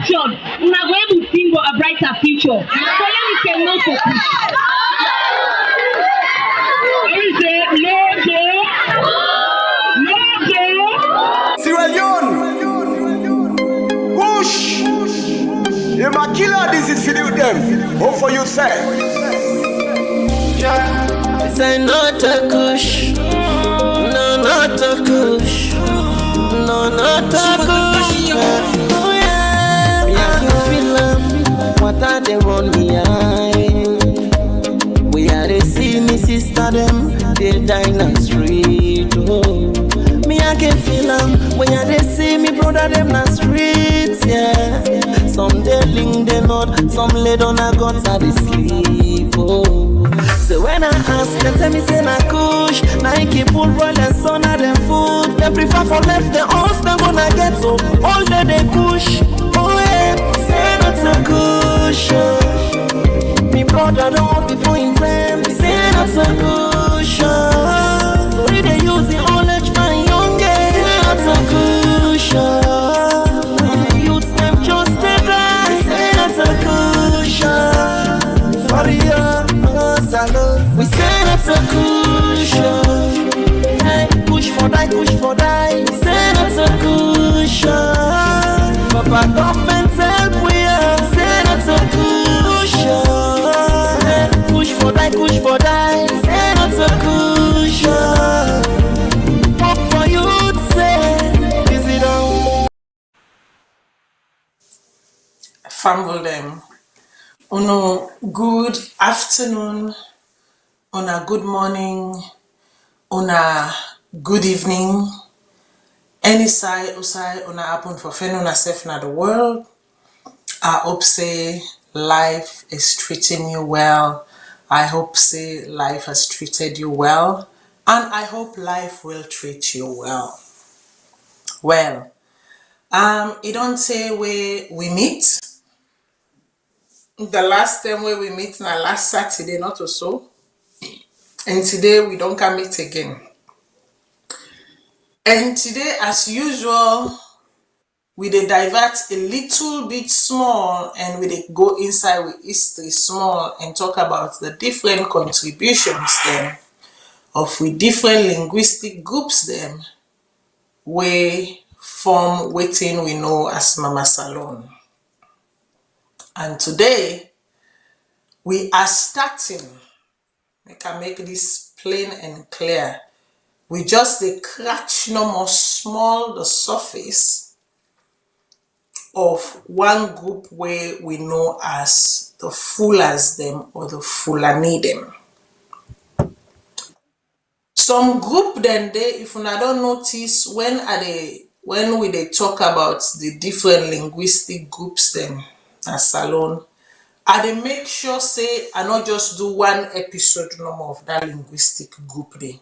assured, we are going to think of a brighter future. So let me say no to push. Let me say no to Sierra Leone. Push. You might kill all this is for them. Hope for you, say. This ain't not a kush. No, not a kush. No, not a kush. Oh yeah, yeah, you feel them. What are they run me eye? We are the see me sister them. They die in the street. Oh, me I can feel them. When you they see me brother them in the streets. Yeah, some they link they not. Some lay down a guts at the sleep. Oh. So when I ask them, tell me say na kush. Nike pull roll and son of them food. They prefer for left the house, they gonna get so all day they kush. Oh yeah, say not so kush. Me brother don't want before him friend. Say not so kush. So we they use the old age my youngest. Say not so kush. The youths them just they die. Say not so kush. Sorry salon. We say that's a cushion. Hey, push for die, push for die. We say that's a cushion. Papa government help we are. Say that's a cushion. Hey, push for die, push for die. Say that's a cushion. Hope for you to say, is it all? Fumble them. Uno good afternoon, una good morning, una good evening. Any side usai una happen for fenuna safe na the world. I hope say life is treating you well. I hope say life has treated you well, and I hope life will treat you well. Well, it don't say where we meet. The last time where we meet na last Saturday, not so. And today we don't come meet again. And today, as usual, we dey divert a little bit small and we dey go inside with history small and talk about the different contributions then of we different linguistic groups then we form wetin we know as Mama Salone. And today we are starting. I can make this plain and clear. We just dey scratch no more small the surface of one group where we know as the Fulas them or the Fulani them. Some group then they, if una don't notice, when we dey talk about the different linguistic groups them as Salone, I dey make sure say I not just do one episode no more of that linguistic group there.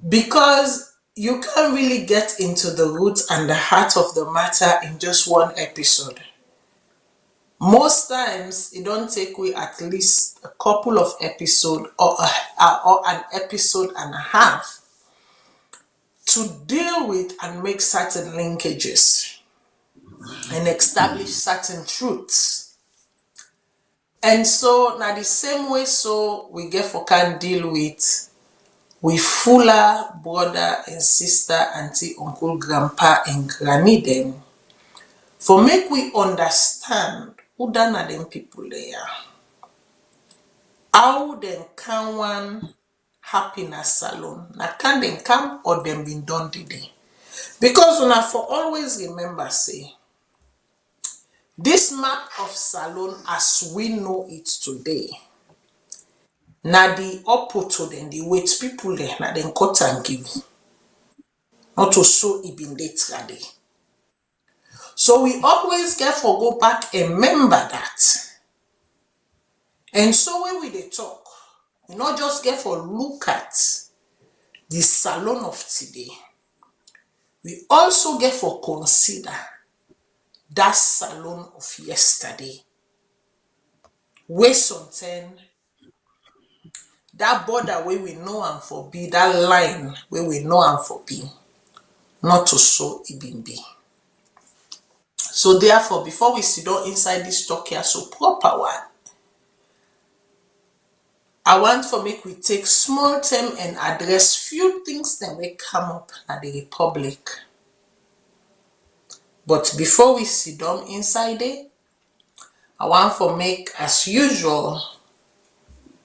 Because you can't really get into the root and the heart of the matter in just one episode. Most times, it don't take we at least a couple of episodes or an episode and a half to deal with and make certain linkages and establish certain truths. And so, now the same way so we get for can deal with we Fula brother and sister, auntie, uncle, grandpa, and granny them. For make we understand who done are them people there. How them can one happiness salon? Na can them come or them been done today? Because una for always remember say this map of Salone as we know it today. Na the opporto then the weight people there, na then cut and give. Not to so it been literally. So we always get for go back and remember that. And so when we dey talk, we not just get for look at the Salone of today. We also get for consider that Salone of yesterday. Where something that border where we know and for be, that line where we know and for be, not to so it been be. So therefore, before we sit down inside this talk here, so proper one, I want for make we take small time and address few things that will come up at the Republic. But before we sit down inside it, I want for make, as usual,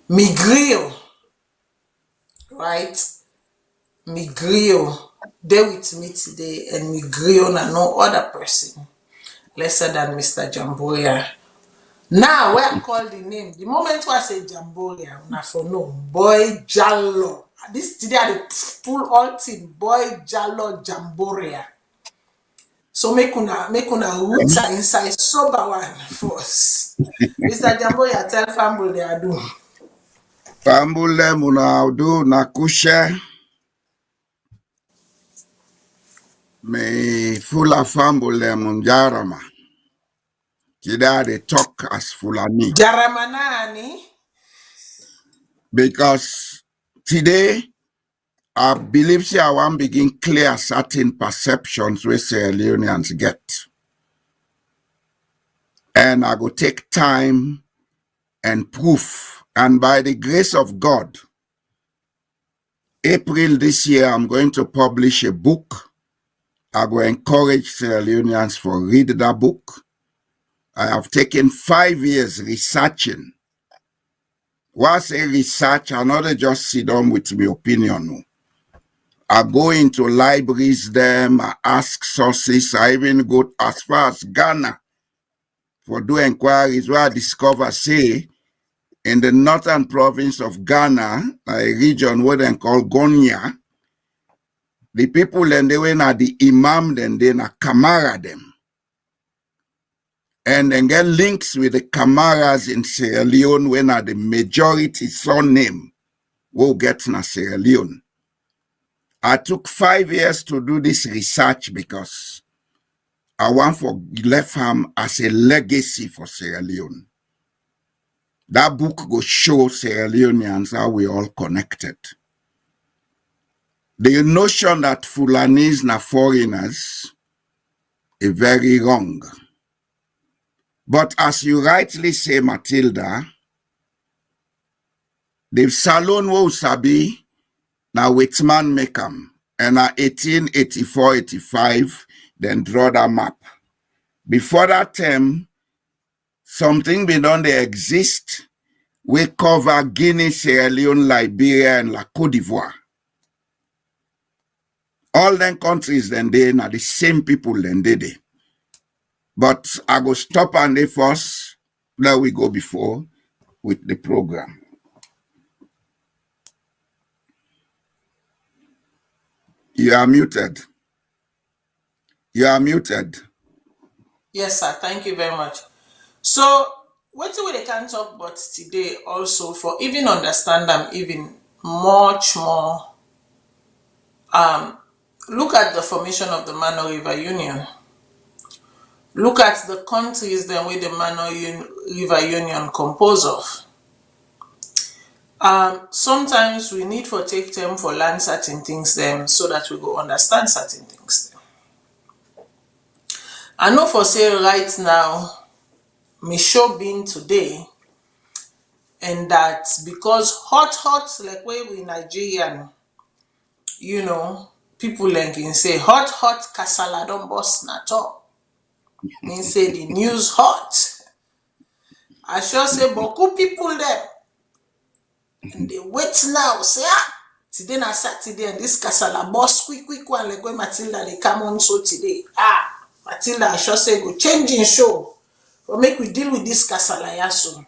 me grill, right? Me grill, they with me today, and me grill and no other person lesser than Mr. Jamboria. Now, where I call the name, the moment I say Jamboria, na for no, boy Jallo. This today I dey pull all team, boy Jallo Jamboria. So make una roots are inside sober one first. Mr. Jamboria, tell Fambul they are doing. Fambule munaudu nakushe me fula fambule munjarama. Today they talk as Fulani. Jaramanani. Because today I believe I want begin clear certain perceptions we Sierra Leoneans get. And I go take time and proof. And by the grace of God, April this year, I'm going to publish a book. I will encourage Sierra Leoneans to read that book. I have taken 5 years researching. Once I research, I not just sit down with my opinion. No. I go into libraries, them, I ask sources. I even go as far as Ghana for do inquiries where I discover, say, in the northern province of Ghana, a region where they call Gonya, the people and they went at the imam, then they na Kamara them. And then get links with the Kamaras in Sierra Leone when are the majority surname will get na Sierra Leone. I took 5 years to do this research because I want for left ham as a legacy for Sierra Leone. That book will show Sierra Leoneans how we all connected. The notion that Fulanis na foreigners is very wrong. But as you rightly say, Matilda, the Salone wo sabi na Whitman make 'em, and na 1884-85 then draw that map. Before that time, something been done they exist. We cover Guinea, Sierra Leone, Liberia, and La Côte d'Ivoire. All them countries then they na the same people then they. But I go stop on the first. There we go before with the program. You are muted. You are muted. Yes, sir. Thank you very much. So, what we can talk about today also for even understand them even much more. Look at the formation of the Mano River Union. Look at the countries then where the Mano River Union compose of. Sometimes we need for take time for learn certain things then so that we go understand certain things then. I know for say right now, me show being today, and that because hot like where we Nigerian, you know, people like can say hot kasala don't bust not all. Mean say the news hot. I sure say beaucoup people there. And they wait now, say today na Saturday and this kasala boss quick one like when Matilda they come on show today. Matilda I sure say go changing show. Or make we deal with this kasala soon.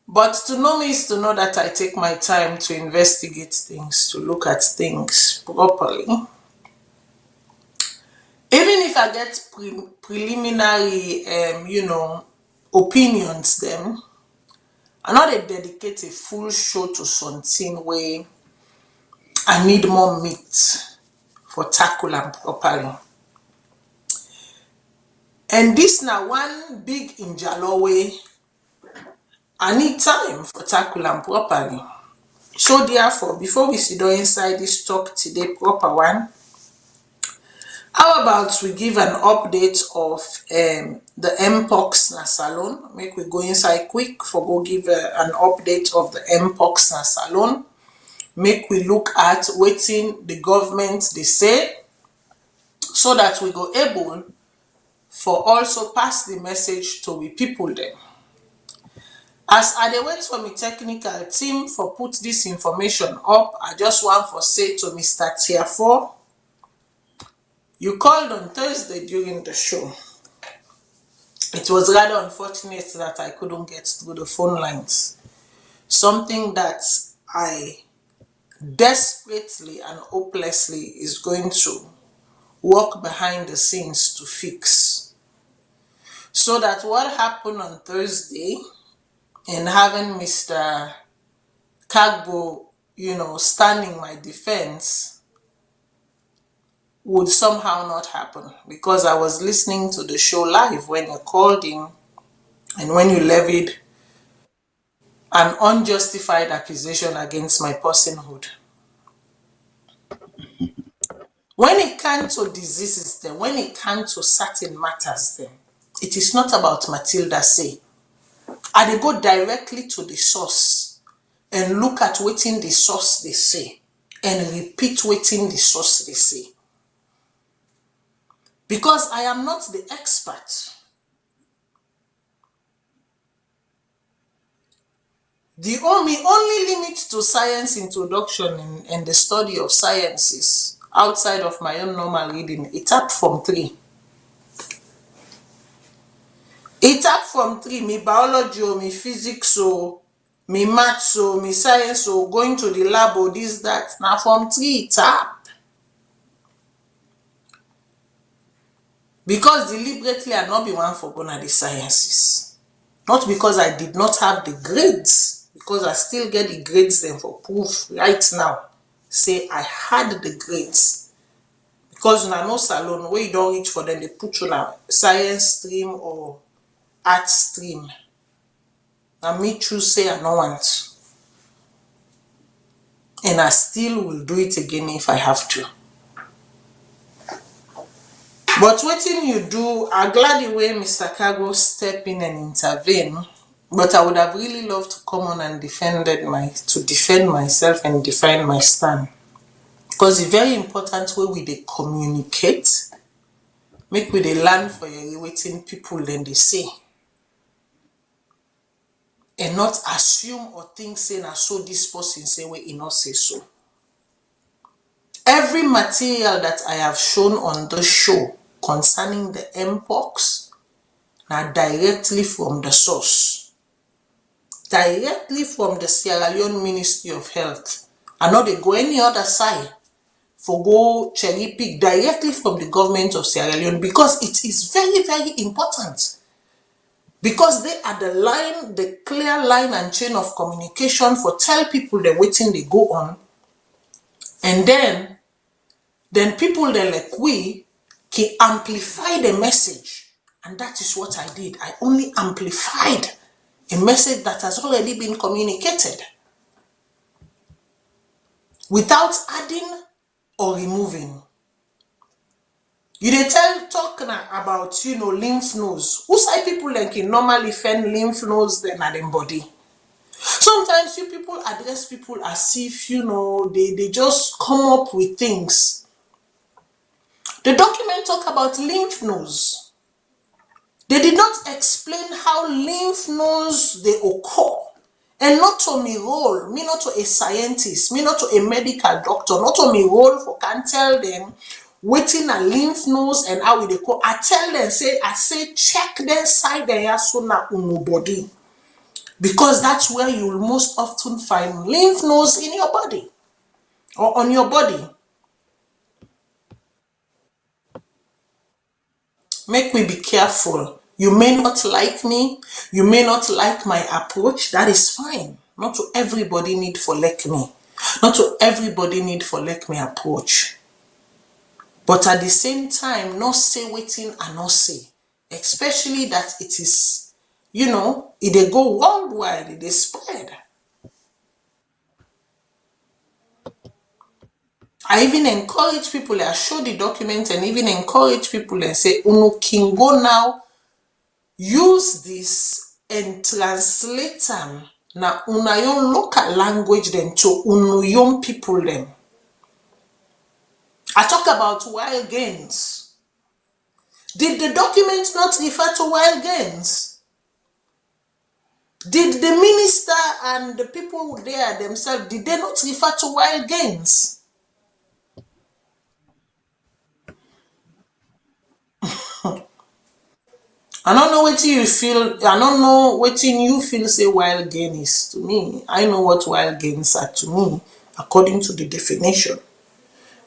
But to know me is to know that I take my time to investigate things, to look at things properly. Even if I get preliminary, opinions, then I'm not dedicate a full show to something where I need more meat for tackle them properly. And this now one big injalo way. I need time for tackle them properly. So therefore, before we sit down inside this talk today, proper one, How about we give an update of the Mpox na salone? Make we go inside quick for go give an update of the Mpox na salone. Make we look at wetin the government they say, so that we go able for also pass the message to we people them. As I dey wait for my technical team for put this information up, I just want for say to Mr. Tier 4, you called on Thursday during the show. It was rather unfortunate that I couldn't get through the phone lines. Something that I desperately and hopelessly is going to work behind the scenes to fix. So that what happened on Thursday and having Mr. Kagbo, standing my defense would somehow not happen, because I was listening to the show live when you called in and when you levied an unjustified accusation against my personhood. When it comes to diseases, then when it comes to certain matters, then it is not about Matilda say. I dey go directly to the source and look at wetin the source they say and repeat wetin the source they say. Because I am not the expert. The only limit to science introduction and the study of sciences outside of my own normal reading, it up from 3. It up from 3, me biology or me physics or me maths or me science or going to the lab or this, that. Now from 3 it up. Because deliberately I not be one for going at the sciences. Not because I did not have the grades, because I still get the grades then for proof right now. Say I had the grades. Because na no salon where you don't reach for them, they put you na science stream or art stream. And me choose say I no want. And I still will do it again if I have to. But wetin you do, I'm glad the way Mr. Cargo step in and intervene. But I would have really loved to come on and defend myself and define my stand. Because it's very important where we they communicate, make we they learn for your waiting people then they say. And not assume or think say na so this person say we not say so. Every material that I have shown on the show concerning the Mpox now directly from the source. Directly from the Sierra Leone Ministry of Health. I know they go any other side for go cherry pick directly from the government of Sierra Leone, because it is very, very important. Because they are the clear line and chain of communication for tell people the waiting they go on. And then people they like we can amplify the message. And that is what I did. I only amplified a message that has already been communicated without adding or removing. You dey talk about lymph nodes. Who say people like can normally fend lymph nodes then at them body? Sometimes you people address people as if they just come up with things. The document talk about lymph nodes. They did not explain how lymph nodes they occur. And not to me role, me not to a scientist, me not to a medical doctor, not to me role for can tell them waiting a lymph nodes and how they call. I tell them, I say check their side there so na body. Because that's where you will most often find lymph nodes in your body or on your body. Make me be careful. You may not like me. You may not like my approach. That is fine. Not to everybody need for like me. Not to everybody need for like me approach. But at the same time, not say waiting and not say. Especially that it is, it they go worldwide, it they spread. I even encourage people, I show the document and even encourage people and say, Unu can go now, use this and translate them na una yon local language then to unu young people them. I talk about wild gains. Did the document not refer to wild gains? Did the minister and the people there themselves, did they not refer to wild gains? I don't know what you feel, I don't know what you feel say wild gain is to me. I know what wild gains are to me, according to the definition.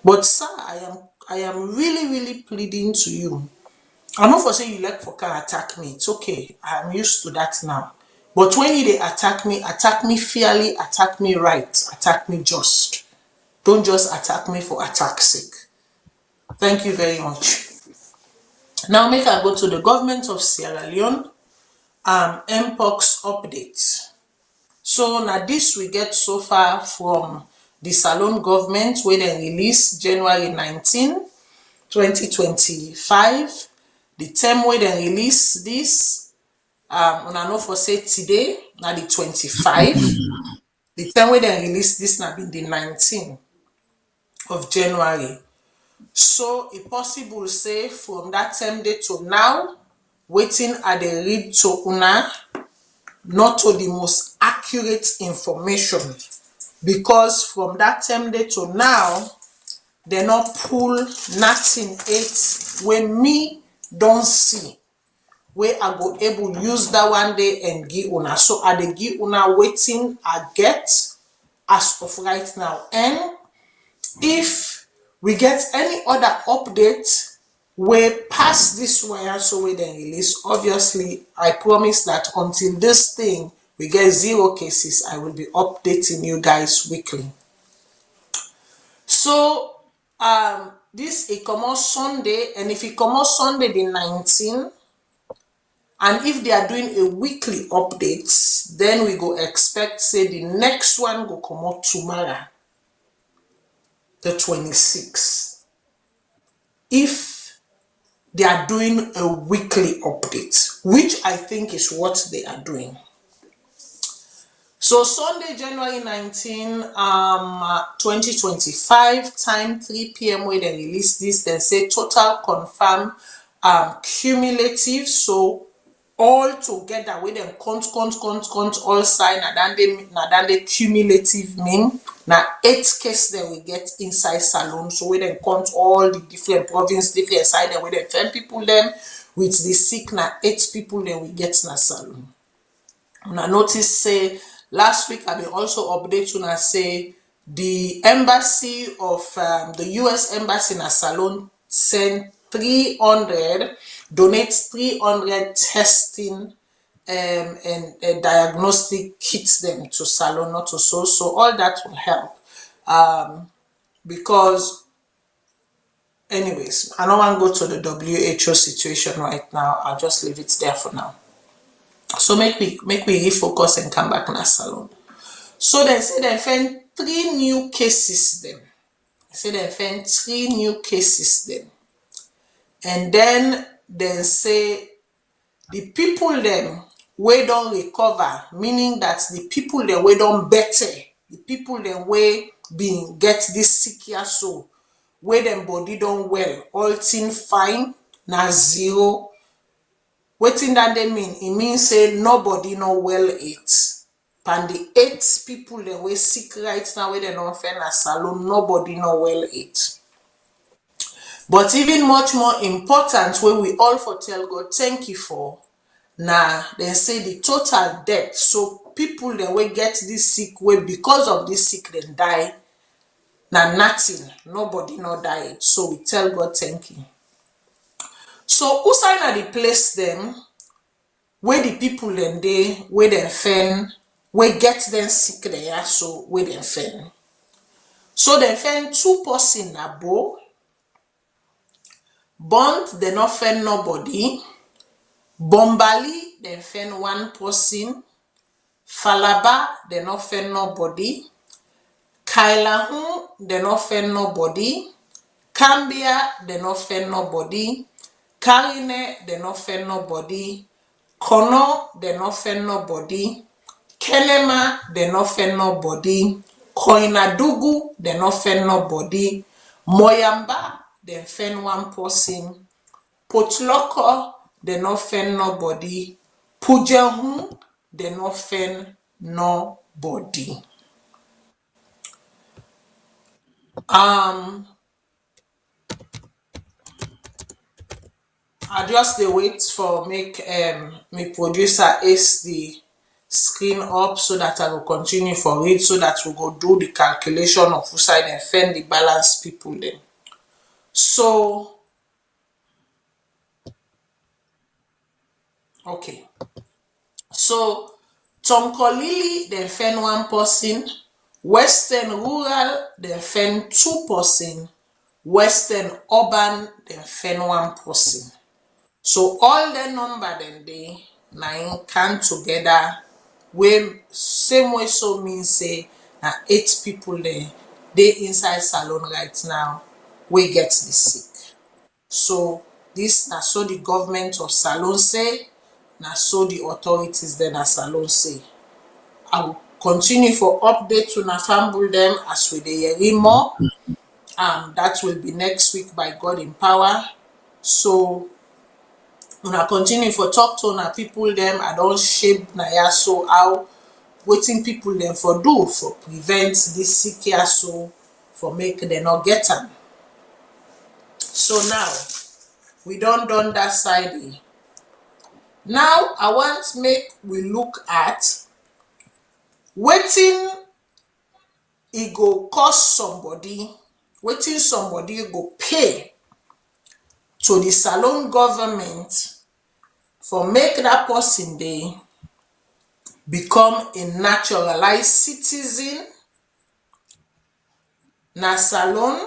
But sir, I am really pleading to you. I'm not for saying you like for can attack me. It's okay. I'm used to that now. But when you they attack me fairly, attack me right, attack me just. Don't just attack me for attack's sake. Thank you very much. Now make I go to the government of Sierra Leone. Mpox update. So now this we get so far from the Salone government where they release January 19, 2025. The term where they release this, and I know for say today, now the 25. The term where they release this now been the 19th of January. So it possible say from that time day to now, waiting at the read to una, not to the most accurate information, because from that time day to now, they not pull nothing it when me don't see where I go able use that one day and give una. So I dey give una waiting I get as of right now. And if we get any other update where past this wire so we then release, obviously I promise that until this thing we get 0 cases, I will be updating you guys weekly. So this it come out Sunday, and if it come out Sunday the 19th, and if they are doing a weekly update, then we go expect say the next one go come out tomorrow, the 26th. If they are doing a weekly update, which I think is what they are doing. So Sunday, January 19, 2025, time 3 p.m. where they release this, they say total confirm cumulative. So all together where them count all sign and then they cumulative mean now 8 cases that we get inside Salone. So we then count all the different province, different side, and we then 10 people them with the sick now 8 people then we get na Salone. And I notice say last week I will also update you and say the embassy of the US embassy in Salone sent 300, donates 300 testing and diagnostic kits them to Salone, not to so all that will help, because anyways, I don't want to go to the WHO situation right now. I'll just leave it there for now. So make we refocus and come back in a Salone. So they say they found 3 new cases them. They say they found 3 new cases them. And then they say the people them we don't recover, meaning that the people them we don't better, the people them we been get this sick here so where them body don't well, all thing fine, na 0. Wetin that they mean? It means say nobody no well eat. And the 8 people that we sick right now where they don't find a Salone, nobody no well eat. But even much more important, where we all for tell God thank you for, now they say the total death. So people that we get this sick way because of this sick then die. Now nothing, nobody no died. So we tell God thank you. So who sign at the place them where the people then they where they fen where get them sick there, so where they fen. So they fen 2 person abo. Bond they not fen nobody. Bombali they fen 1 person. Falaba they not fen nobody. Kailahun they no offend nobody. Cambia, they no offend nobody. Karine, they no offend nobody. Kono, they no offend nobody. Kenema, they no offend nobody. Koinadugu, they no offend nobody. Moyamba, they offend one person. Potloko, they no offend nobody. Pujahu, they no offend nobody. I just dey wait for make my producer ace the screen up so that I will continue for it, so that we go do the calculation of who side and fend the balance people then. So okay. So Tom Kolili then fend one person, Western Rural then fend 2 person, Western Urban then fend 1 person. So all the number then they 9 come together, wey same way so means say na 8 people there they inside salon right now we get the sick. So this na so the government of Salone say, na so the authorities then at Salone say. I will continue for update to Nafambul them as we dey hear more. That will be next week by God in power. So una continue for talk to una people them. I don't shape na ya so how waiting people them for do for prevent this sick here so for make them not get them. So now we don't done that side. Now I want make we look at waiting it go cost somebody, waiting somebody go pay to the Salone government for make that person they become a naturalized citizen na Salone,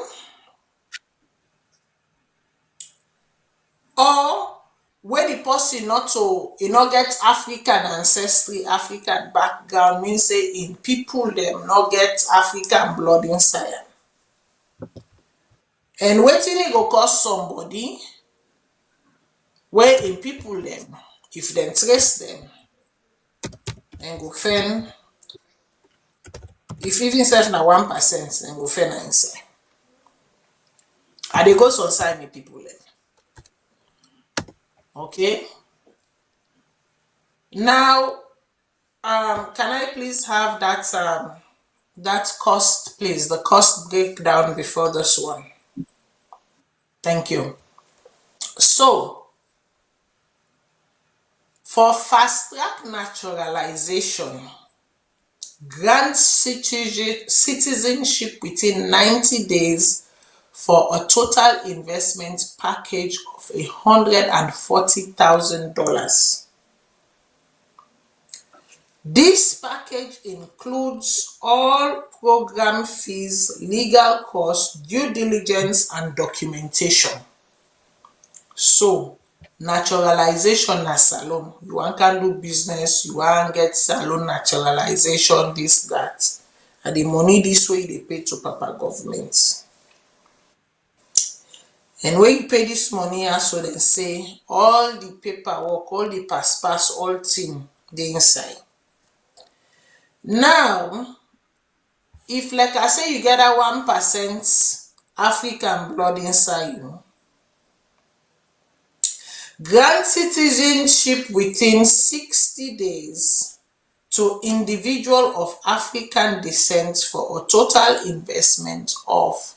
or where the person not to not get African ancestry, African background, means say in people them not get African blood inside. And waiting it go cost somebody where in people them, if them trace them and go fend, if even self na 1%, then go fend na inside. And they go some side me people them. Okay. Now can I please have that that cost, please, the cost breakdown before this one? Thank you. So for fast track naturalization, grant citizenship within 90 days for a total investment package of $140,000. This package includes all program fees, legal costs, due diligence, and documentation. So, naturalization na Salone. You want can do business, you want get Salone naturalization, this, that. And the money this way they pay to Papa government. And when you pay this money, so they say all the paperwork, all the pass, all thing they inside. Now, if like I say you get a 1% African blood inside you, grant citizenship within 60 days to individual of African descent for a total investment of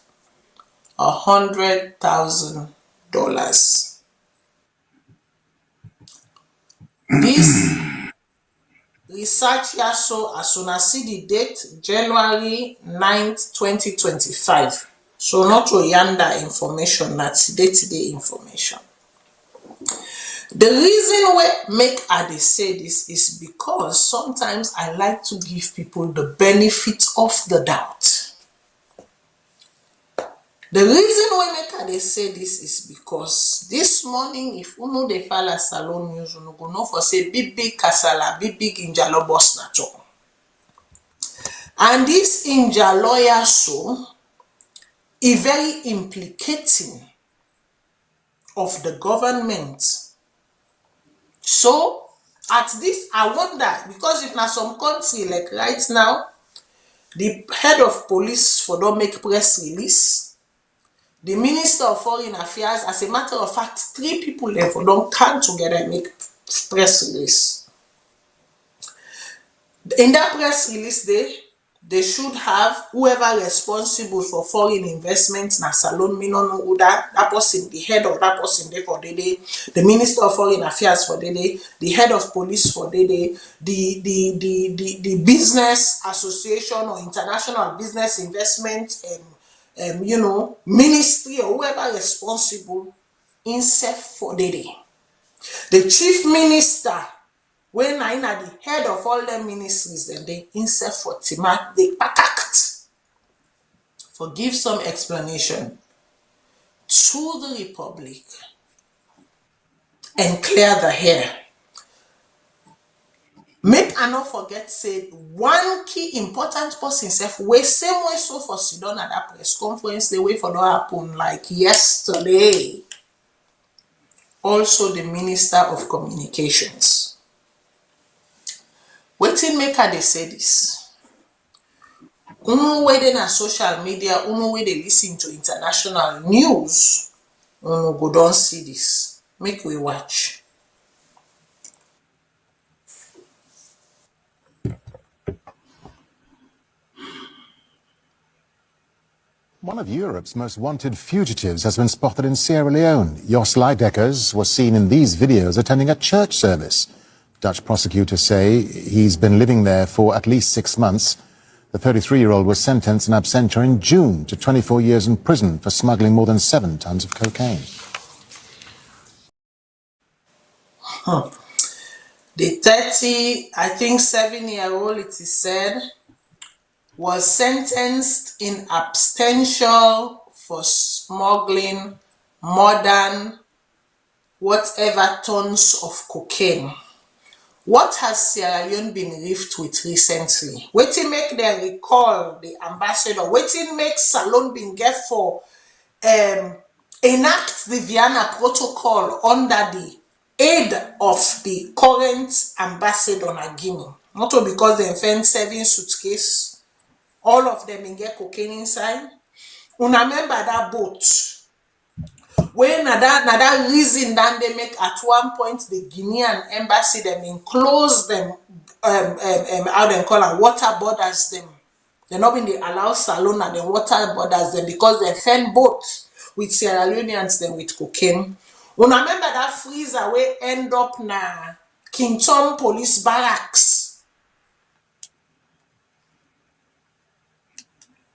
$100,000. This research here so as soon as see the date January 9th, 2025. So not to yonder information, that's day-to-day information. The reason why make I dey say this is because sometimes I like to give people the benefit of the doubt. The reason why make I dey say this is because this morning, if you know the file Salone news, you go know for say big kasala, big injalo boss na chop. And this inja lawyer so very implicating of the government. So at this, I wonder, because if na some country like right now, the head of police for don't make press release, the Minister of Foreign Affairs, as a matter of fact, 3 people there for don't come together and make press release. In that press release, they should have whoever responsible for foreign investments na Salone, me no know who that person, the head of that person there for the Minister of Foreign Affairs for the head of police for the business association or international business investment you know, ministry or whoever responsible insert for the chief minister, when I na the head of all the ministries, then they insert for Tima, they act for give some explanation to the Republic and clear the hair. Make I not forget, say one key important person self we same way so for Sudan at that press conference, the way for that happen like yesterday. Also the Minister of Communications. Wetin make her they say this? Uno way they na social media, uno way they listen to international news, uno go don't see this. Make we watch. One of Europe's most wanted fugitives has been spotted in Sierra Leone. Jos Leidekkers was seen in these videos attending a church service. Dutch prosecutors say he's been living there for at least 6 months. The 33-year-old was sentenced in absentia in June to 24 years in prison for smuggling more than 7 tons of cocaine. The 7-year-old, it is said, was sentenced in absentia for smuggling more than whatever tons of cocaine. What has Sierra Leone been rift with recently? Wetin make them recall the ambassador? Wetin make Salone been get for enact the Vienna Protocol under the aid of the current ambassador na Guinea? Not because they found 7 suitcases. All of them in get cocaine inside. Una remember that boat? When na that reason that they make at one point the Guinean embassy them enclose them how they call it, water borders them. They not been they allow Salone and the water borders them because they found boats with Sierra Leoneans them with cocaine. Una remember that freezer where end up na King Tom police barracks.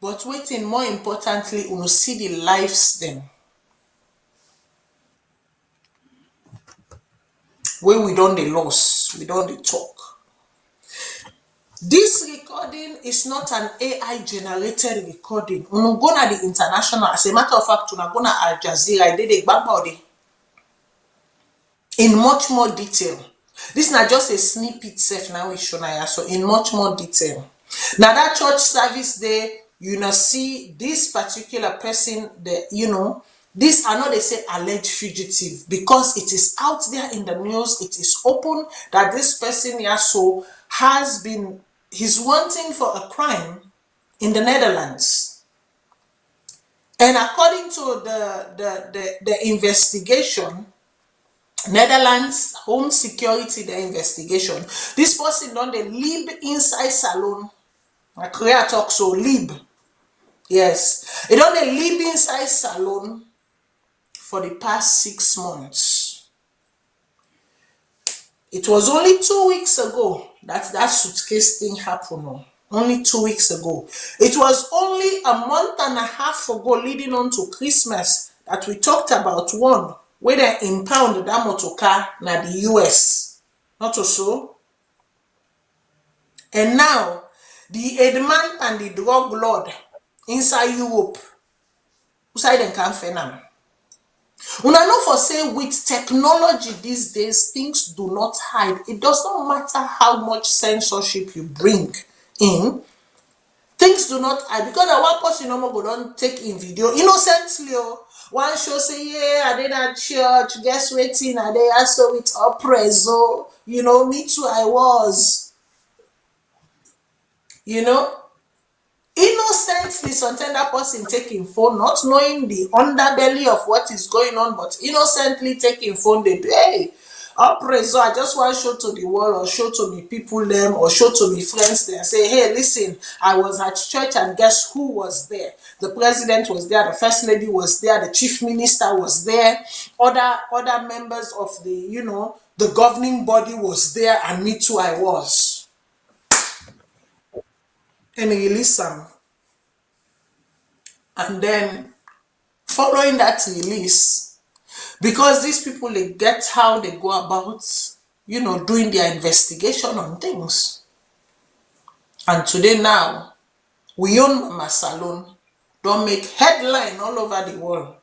But waiting, more importantly, we see the lives them. Where we don't the loss, we don't the talk. This recording is not an AI generated recording. We go na the international. As a matter of fact, we go na Al Jazeera. They gbagbo in much more detail. This is not just a snippet self now we show na, so in much more detail. Now that church service there, you know, see this particular person, this are not, they say, alleged fugitive, because it is out there in the news, it is open that this person here so he's wanting for a crime in the Netherlands. And according to the investigation, Netherlands Home Security, the investigation, this person don't they live inside Salone. My career talk so live. Yes. It don't they live inside Salone for the past 6 months. It was only 2 weeks ago that suitcase thing happened. Only 2 weeks ago. It was only a month and a half ago leading on to Christmas that we talked about one where they impound that motor car na the US. Not so. And now the headman and the drug lord inside Europe, inside them can't find them. Una know for say with technology these days, things do not hide. It does not matter how much censorship you bring in. Things do not hide because at one person no more go don't take in video innocently. One show say, yeah, I did at church, guess waiting, I did also with oppresso. Me too, I was. Innocently, sometimes that person taking phone, not knowing the underbelly of what is going on, but innocently taking phone, they do, hey, oppresso, I just want to show to the world or show to me people them or show to me friends there. Say, hey, listen, I was at church and guess who was there? The president was there, the first lady was there, the chief minister was there, other members of the governing body was there, and me too, I was. And he released some. And then following that release, because these people, they get how they go about, doing their investigation on things. And today now, we own Mama Salone, don't make headline all over the world.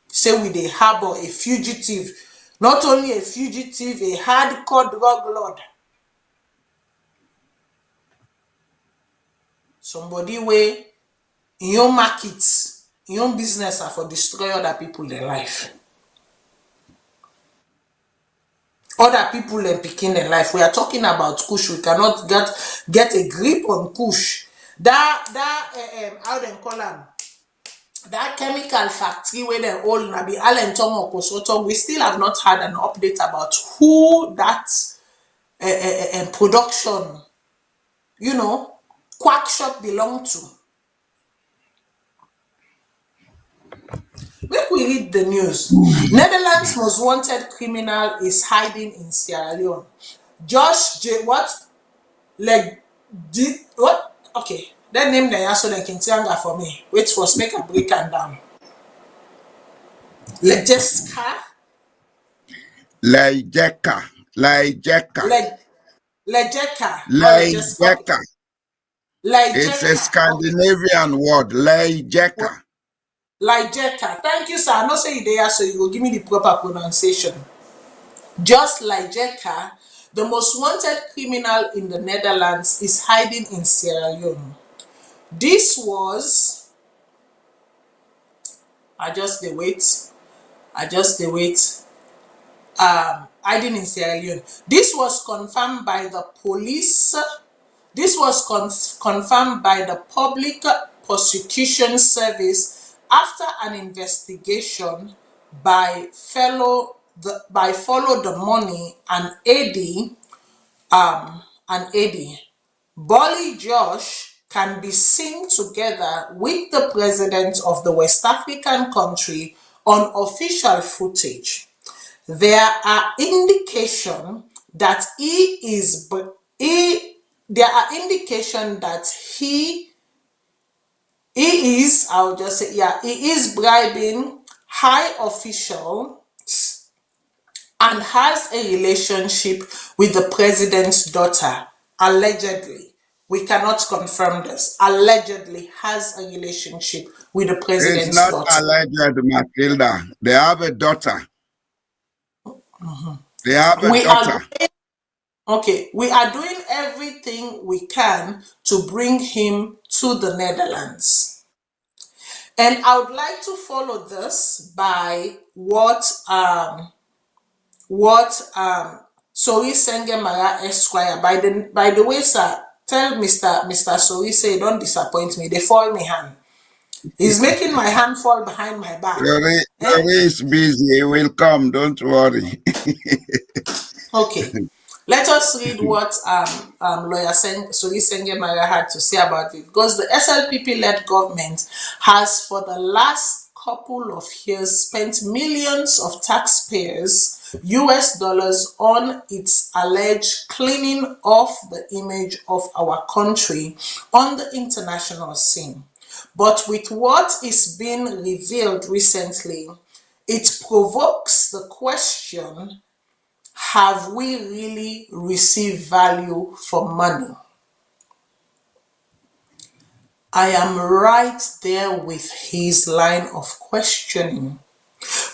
Say we dey harbor a fugitive, not only a fugitive, a hardcore drug lord. Somebody wey in your market, in your business are for destroy other people their life. Other people and picking their life. We are talking about Kush. We cannot get a grip on Kush. How them call them? That chemical factory where they all na be Kosoto. We still have not had an update about who that production, quack shop belong to. Make we read the news. Netherlands' most wanted criminal is hiding in Sierra Leone. Josh J. What? What? Okay. That name they also like Kintianga for me. Wait for make a break and down. Lejeka. Lejeka. It's a Scandinavian word. Lejeka. Lejeka. Thank you, sir. I'm not saying you there, so you will give me the proper pronunciation. Just Lejeka, the most wanted criminal in the Netherlands, is hiding in Sierra Leone. This was, hiding in Sierra Leone. This was confirmed by the police. This was confirmed by the Public Prosecution Service after an investigation by Follow the Money and AD. Bolly Josh can be seen together with the president of the West African country on official footage. There are indications that he is bribing high officials and has a relationship with the president's daughter, allegedly. We cannot confirm this. Allegedly has a relationship with the president's daughter. It's not alleged, Matilda. They have a daughter. They have a daughter. We are doing everything we can to bring him to the Netherlands. And I would like to follow this by what Sori Sengemara Esquire. By the way, sir, tell Mr. Sori say don't disappoint me. They fall me hand. He's making my hand fall behind my back. Sori is busy. He will come. Don't worry. Okay. Let us read what lawyer Sori Sengemara had to say about it. Because the SLPP-led government has, for the last couple of years, spent millions of taxpayers' US dollars on its alleged cleaning of the image of our country on the international scene. But with what is being revealed recently, it provokes the question, have we really received value for money? I am right there with his line of questioning.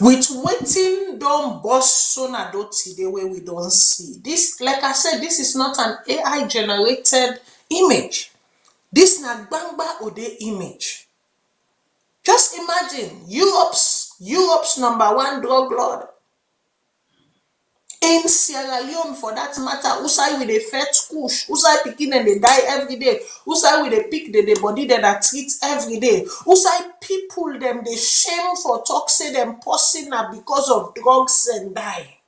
With waiting don't boss sonadoti the way we don't see. This, like I said, this is not an AI generated image. This na Gbangba Ode image. Just imagine Europe's number one drug lord. In Sierra Leone, for that matter, usai with the fet kush, usai picking and they die every day, usai with the pick the body that are treat every day, usai people them they shame for talk say them posting na because of drugs and die.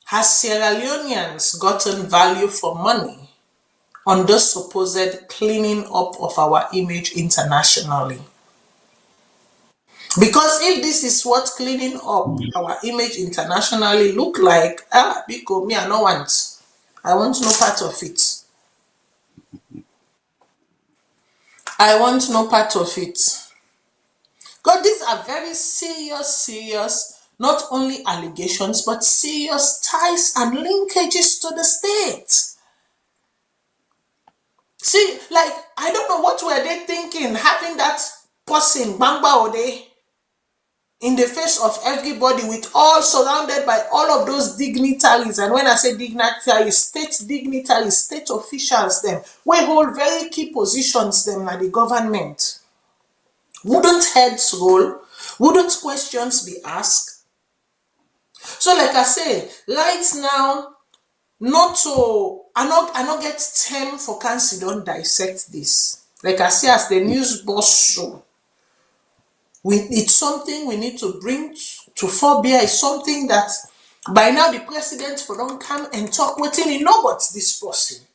Has Sierra Leoneans gotten value for money on the supposed cleaning up of our image internationally? Because if this is what cleaning up our image internationally look like, because me, I don't want. I want no part of it. I want no part of it. Because these are very serious, not only allegations, but serious ties and linkages to the state. See, like, I don't know what were they thinking, having that person, Gbangba Ode, in the face of everybody, with all surrounded by all of those dignitaries. And when I say dignitaries, state officials, them we hold very key positions, them like the government. Wouldn't heads roll? Wouldn't questions be asked? So, like I say, right now, I not get time for cancer. Don't dissect this. Like I say, as the news boss show. It's something we need to bring to forbear. It's something that by now the president for don't come and talk with him. He know what's this person.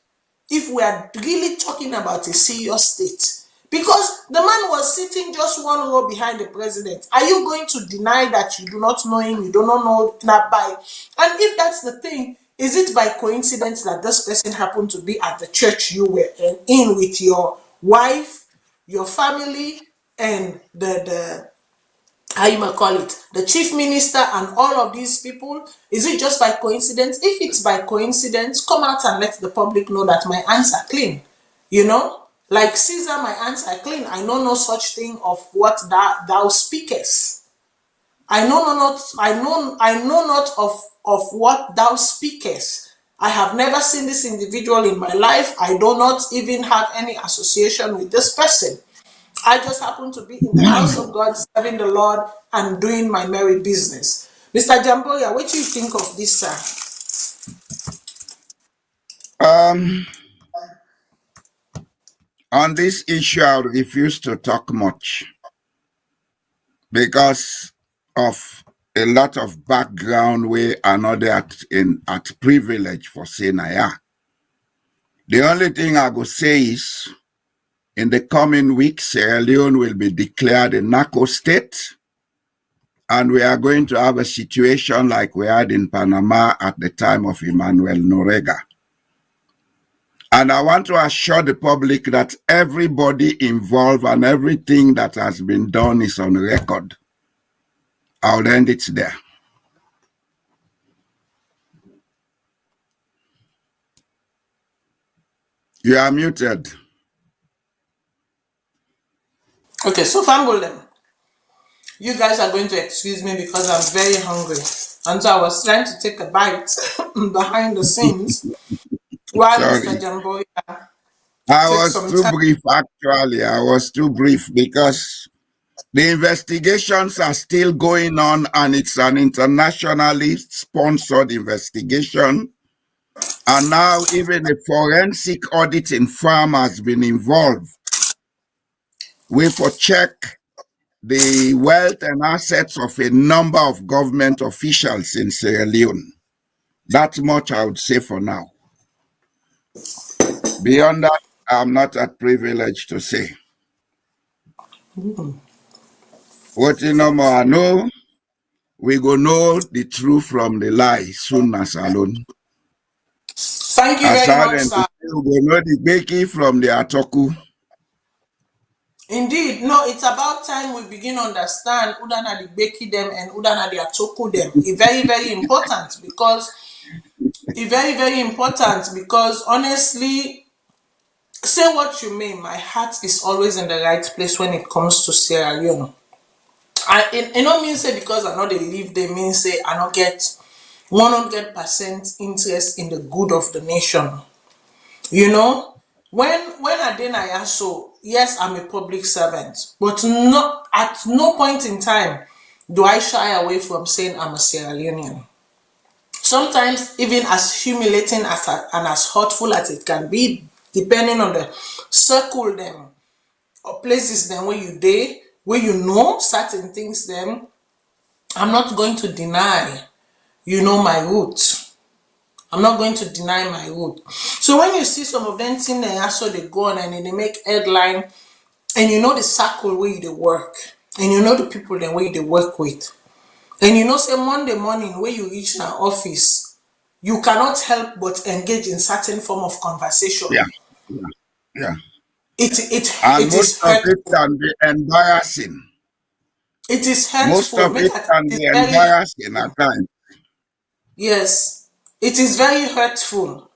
If we are really talking about a serious state, because the man was sitting just one row behind the president. Are you going to deny that you do not know him? You do not know that by? And if that's the thing, is it by coincidence that this person happened to be at the church you were in with your wife, your family, and the how you might call it, the chief minister and all of these people? Is it just by coincidence? If it's by coincidence, come out and let the public know that my hands are clean. You know, like Caesar, my hands are clean. I know no such thing of what thou speakest. I know not of what thou speakest. I have never seen this individual in my life. I do not even have any association with this person. I just happen to be in the house of God, serving the Lord and doing my merry business. Mr. Jamboya, what do you think of this, sir? On this issue, I refuse to talk much because of a lot of background we are not at privilege for saying I am. The only thing I go say is, in the coming weeks, Sierra Leone will be declared a narco state, and we are going to have a situation like we had in Panama at the time of Emmanuel Noriega. And I want to assure the public that everybody involved and everything that has been done is on record. I'll end it there. You are muted. Okay, so Fambul them. You guys are going to excuse me because I'm very hungry. And so I was trying to take a bite behind the scenes while Sorry. Mr. Jamboya I takes was some too time. brief, actually. I was too brief because the investigations are still going on, and it's an internationally sponsored investigation. And now even a forensic auditing firm has been involved. We for check the wealth and assets of a number of government officials in Sierra Leone. That much I would say for now. Beyond that, I'm not at privilege to say. What you know more, I know, we go know the truth from the lie soon as alone. Thank you As very I much, sir. we go know the Beki from the Atoku. Indeed, no, it's about time we begin to understand Udana the Beki them and Udana the Atoku them. It's very, very important because honestly, say what you may, my heart is always in the right place when it comes to Sierra Leone. I don't mean say because I know they live, they mean say I don't get 100% interest in the good of the nation. You know, when I did Ayaso, yes, I'm a public servant, but not at no point in time do I shy away from saying I'm a Sierra Leonean. Sometimes, even as humiliating and as hurtful as it can be, depending on the circle them or places them where you day, where you know certain things them, I'm not going to deny, my roots. I'm not going to deny my root. So when you see some of them things they also they go on and they make headline, and you know the circle where they work, and you know the people then where they work with, and you know say Monday morning where you reach an office, you cannot help but engage in certain form of conversation. Yeah. Yeah. Yeah. And It most is of it hurtful. can be embarrassing. It is Most hurtful. of it can It is be very embarrassing hurtful. at times. Yes, it is very hurtful.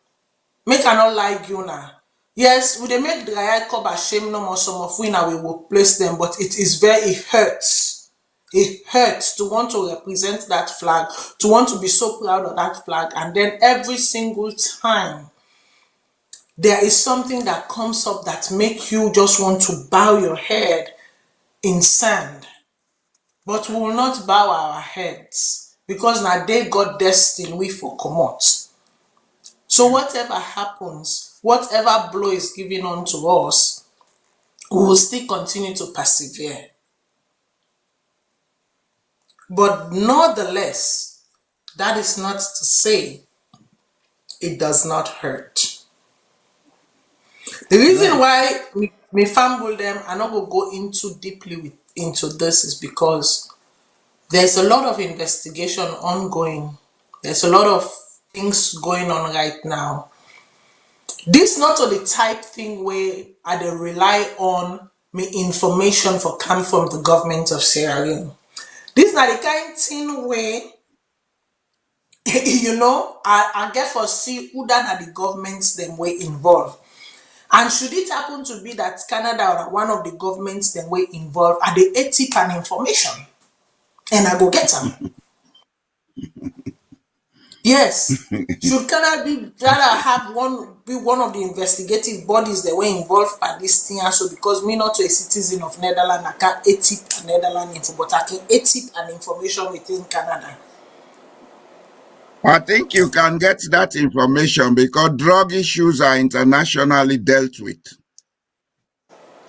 Make I not like you now. Yes, we they make the guy cover shame no more some of we now we will place them, but it hurts. It hurts to want to represent that flag, to want to be so proud of that flag, and then every single time there is something that comes up that make you just want to bow your head in sand. But we will not bow our heads because now they got destined we for commot. So whatever happens, whatever blow is given unto us, we will still continue to persevere. But nonetheless, that is not to say it does not hurt. The reason Right. why me fumble them, I'm not gonna go into deeply into this is because there's a lot of investigation ongoing. There's a lot of things going on right now. This not the type thing where I dey rely on me information for come from the government of Sierra Leone. This na the kind thing where I get for see who that are the governments them way involved. And should it happen to be that Canada or one of the governments them way involved are the ethic and information, and I go get them. Yes. Should Canada be rather have one of the investigative bodies that were involved by this thing also, because me not a citizen of Netherlands, I can't ethic Netherlands info, but I can ethic and information within Canada. I think you can get that information because drug issues are internationally dealt with.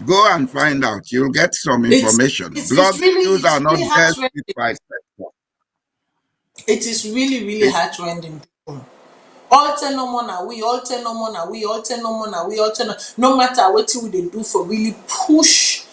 Go and find out. You'll get some It's information. it's Drug it's really issues are it's not really dealt heart with by sector. it is really heart rending. All ten no more now we, all ten no more now we, all ten no more now we, all ten no matter what we they do for really push,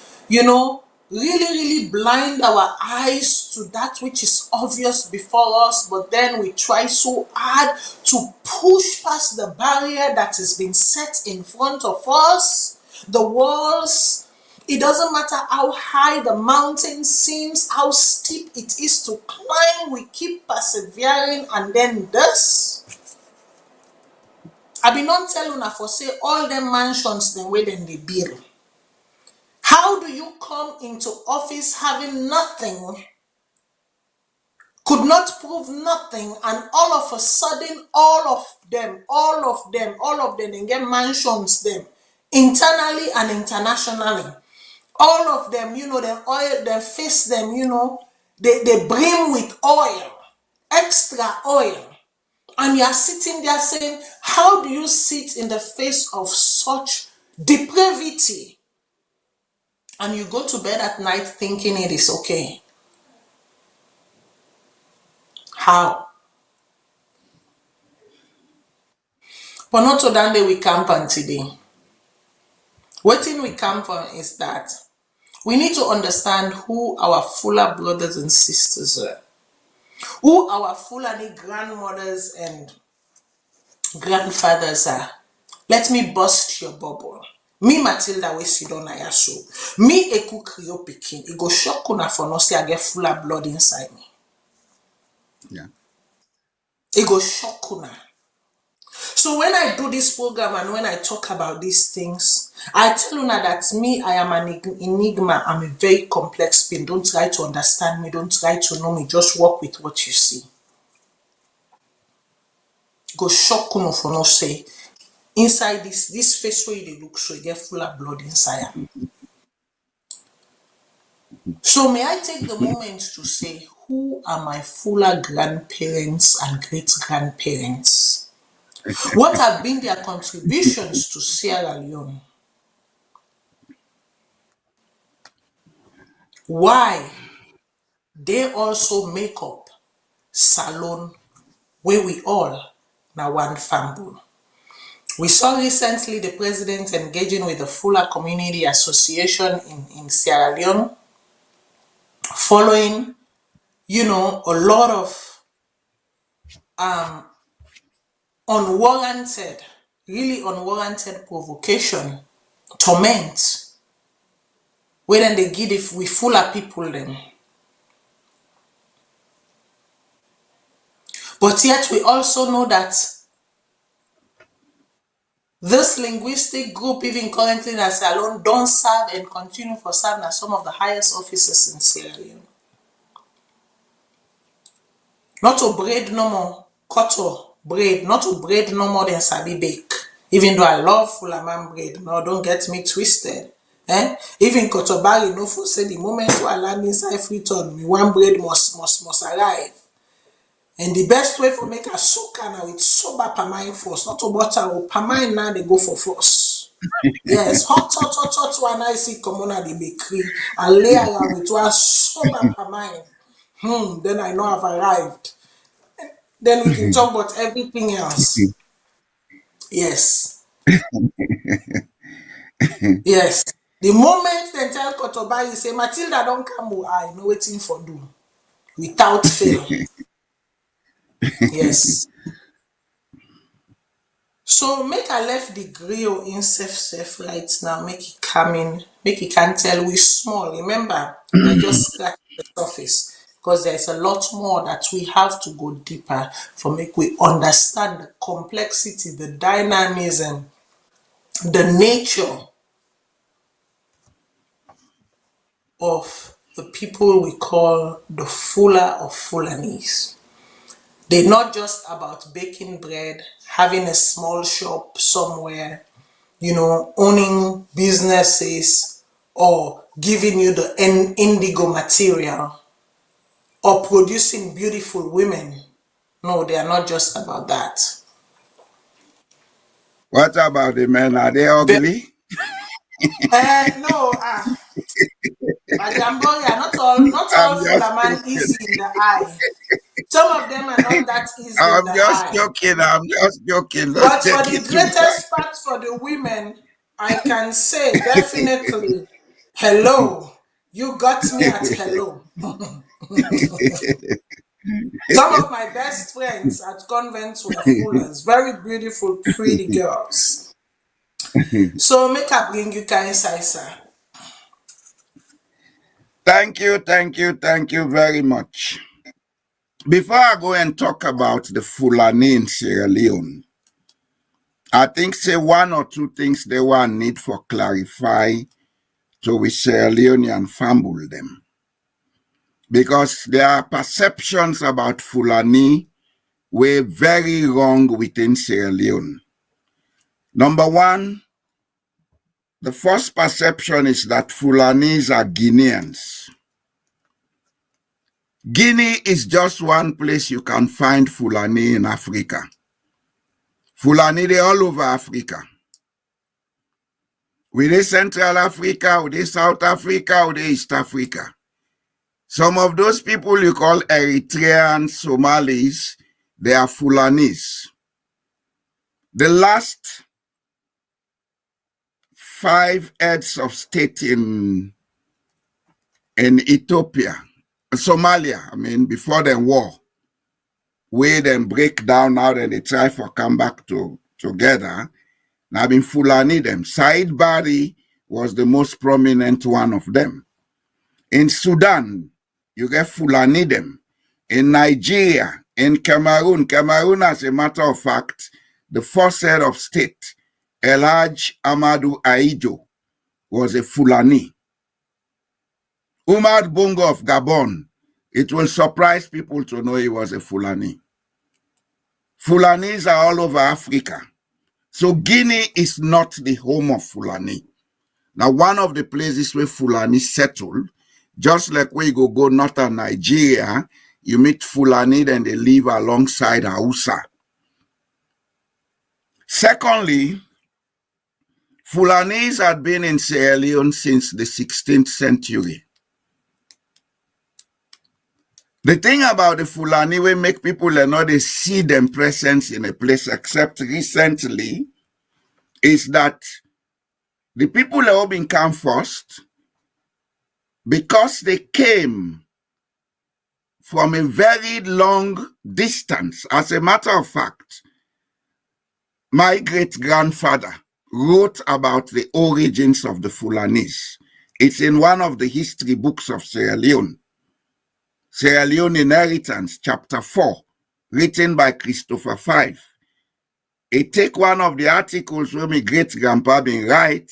really blind our eyes to that which is obvious before us, but then we try so hard to push past the barrier that has been set in front of us, the walls. It doesn't matter how high the mountain seems, how steep it is to climb, we keep persevering, and then this. I be not tell una for say all them mansions the way then they build. How do you come into office having nothing, could not prove nothing, and all of a sudden all of them they get mansions them internally and internationally. All of them, the oil, they face them, they brim with oil, extra oil. And you are sitting there saying, how do you sit in the face of such depravity? And you go to bed at night thinking it is okay. How? But not to that day we camp on today. What thing we camp on is that we need to understand who our Fula brothers and sisters are, who our Fulani grandmothers and grandfathers are. Let me bust your bubble. Me Matilda we sit on Ayaso. Me Eku Krio Pikin. It go shock una for no say I get full of blood inside me. Yeah. It go shock una. So when I do this program and when I talk about these things, I tell una that me, I am an enigma. I'm a very complex being. Don't try to understand me. Don't try to know me. Just work with what you see. Go shock una for no say inside this face where they look so you get full of blood inside. So may I take the moment to say who are my fuller grandparents and great-grandparents? What have been their contributions to Sierra Leone? Why they also make up Salone where we all now one fambul. We saw recently the president engaging with the Fuller Community Association in Sierra Leone, following, a lot of unwarranted, really unwarranted provocation, torment, where then they give if we Fuller people them. But yet we also know that this linguistic group, even currently in Salone, don't serve and continue for serving as some of the highest officers in Sierra Leone. Not to braid no more, koto braid, not to braid no more than sabi bake. Even though I love Fulaman braid, no, don't get me twisted. Even Kotobari no for say the moment you are land inside Freetown, me one braid must arrive. And the best way for make a soaker now with sober pamine force, not to butter or pamine now they go for force. Yes, hot one I see come on at the bakery and lay around with one sober pamine. Then I know I've arrived. Then we can talk about everything else. Yes. Yes. The moment they tell Kotoba, you say, Matilda don't come, I know waiting for do. Without fail. Yes. So make I left the grill in safe right now, make it come in, make it can tell we small. Remember, I just scratched the surface because there's a lot more that we have to go deeper for make we understand the complexity, the dynamism, the nature of the people we call the Fuller of Fulanese. They're not just about baking bread, having a small shop somewhere, owning businesses or giving you the indigo material or producing beautiful women. No, they are not just about that. What about the men? Are they ugly? No, Adamboya, not all Fulaman easy in the eye. Some of them are not that easy in the eye. I'm just joking. But for the greatest part for the women, I can say definitely, hello. You got me at hello. Some of my best friends at convents were Fullers, very beautiful, pretty girls. So make up bring you kind sir. Thank you very much. Before I go and talk about the Fulani in Sierra Leone, I think say one or two things they want need for clarify so we Sierra Leonean fumble them. Because there are perceptions about Fulani were very wrong within Sierra Leone. Number one, the first perception is that Fulanis are Guineans. Guinea is just one place you can find Fulani in Africa. Fulani, they're all over Africa. Within Central Africa, within South Africa, within East Africa. Some of those people you call Eritreans, Somalis, they are Fulanis. The last 5 heads of state in Ethiopia, Somalia, before the war, where them break down now and they try for come back together. Now, Fulani them. Said Bari was the most prominent one of them. In Sudan, you get Fulani them. In Nigeria, in Cameroon, as a matter of fact, the first head of state, Elhaj Amadou Aijo, was a Fulani. Umar Bongo of Gabon, it will surprise people to know he was a Fulani. Fulanis are all over Africa. So Guinea is not the home of Fulani. Now, one of the places where Fulani settle, just like where you go northern Nigeria, you meet Fulani, then they live alongside Hausa. Secondly, Fulanis had been in Sierra Leone since the 16th century. The thing about the Fulani will make people not they see them presence in a place except recently is that the people that have been come first, because they came from a very long distance. As a matter of fact, my great-grandfather wrote about the origins of the Fulanis. It's in one of the history books of Sierra Leone. Sierra Leone Inheritance, chapter 4, written by Christopher Five. He take one of the articles where my great-grandpa been write,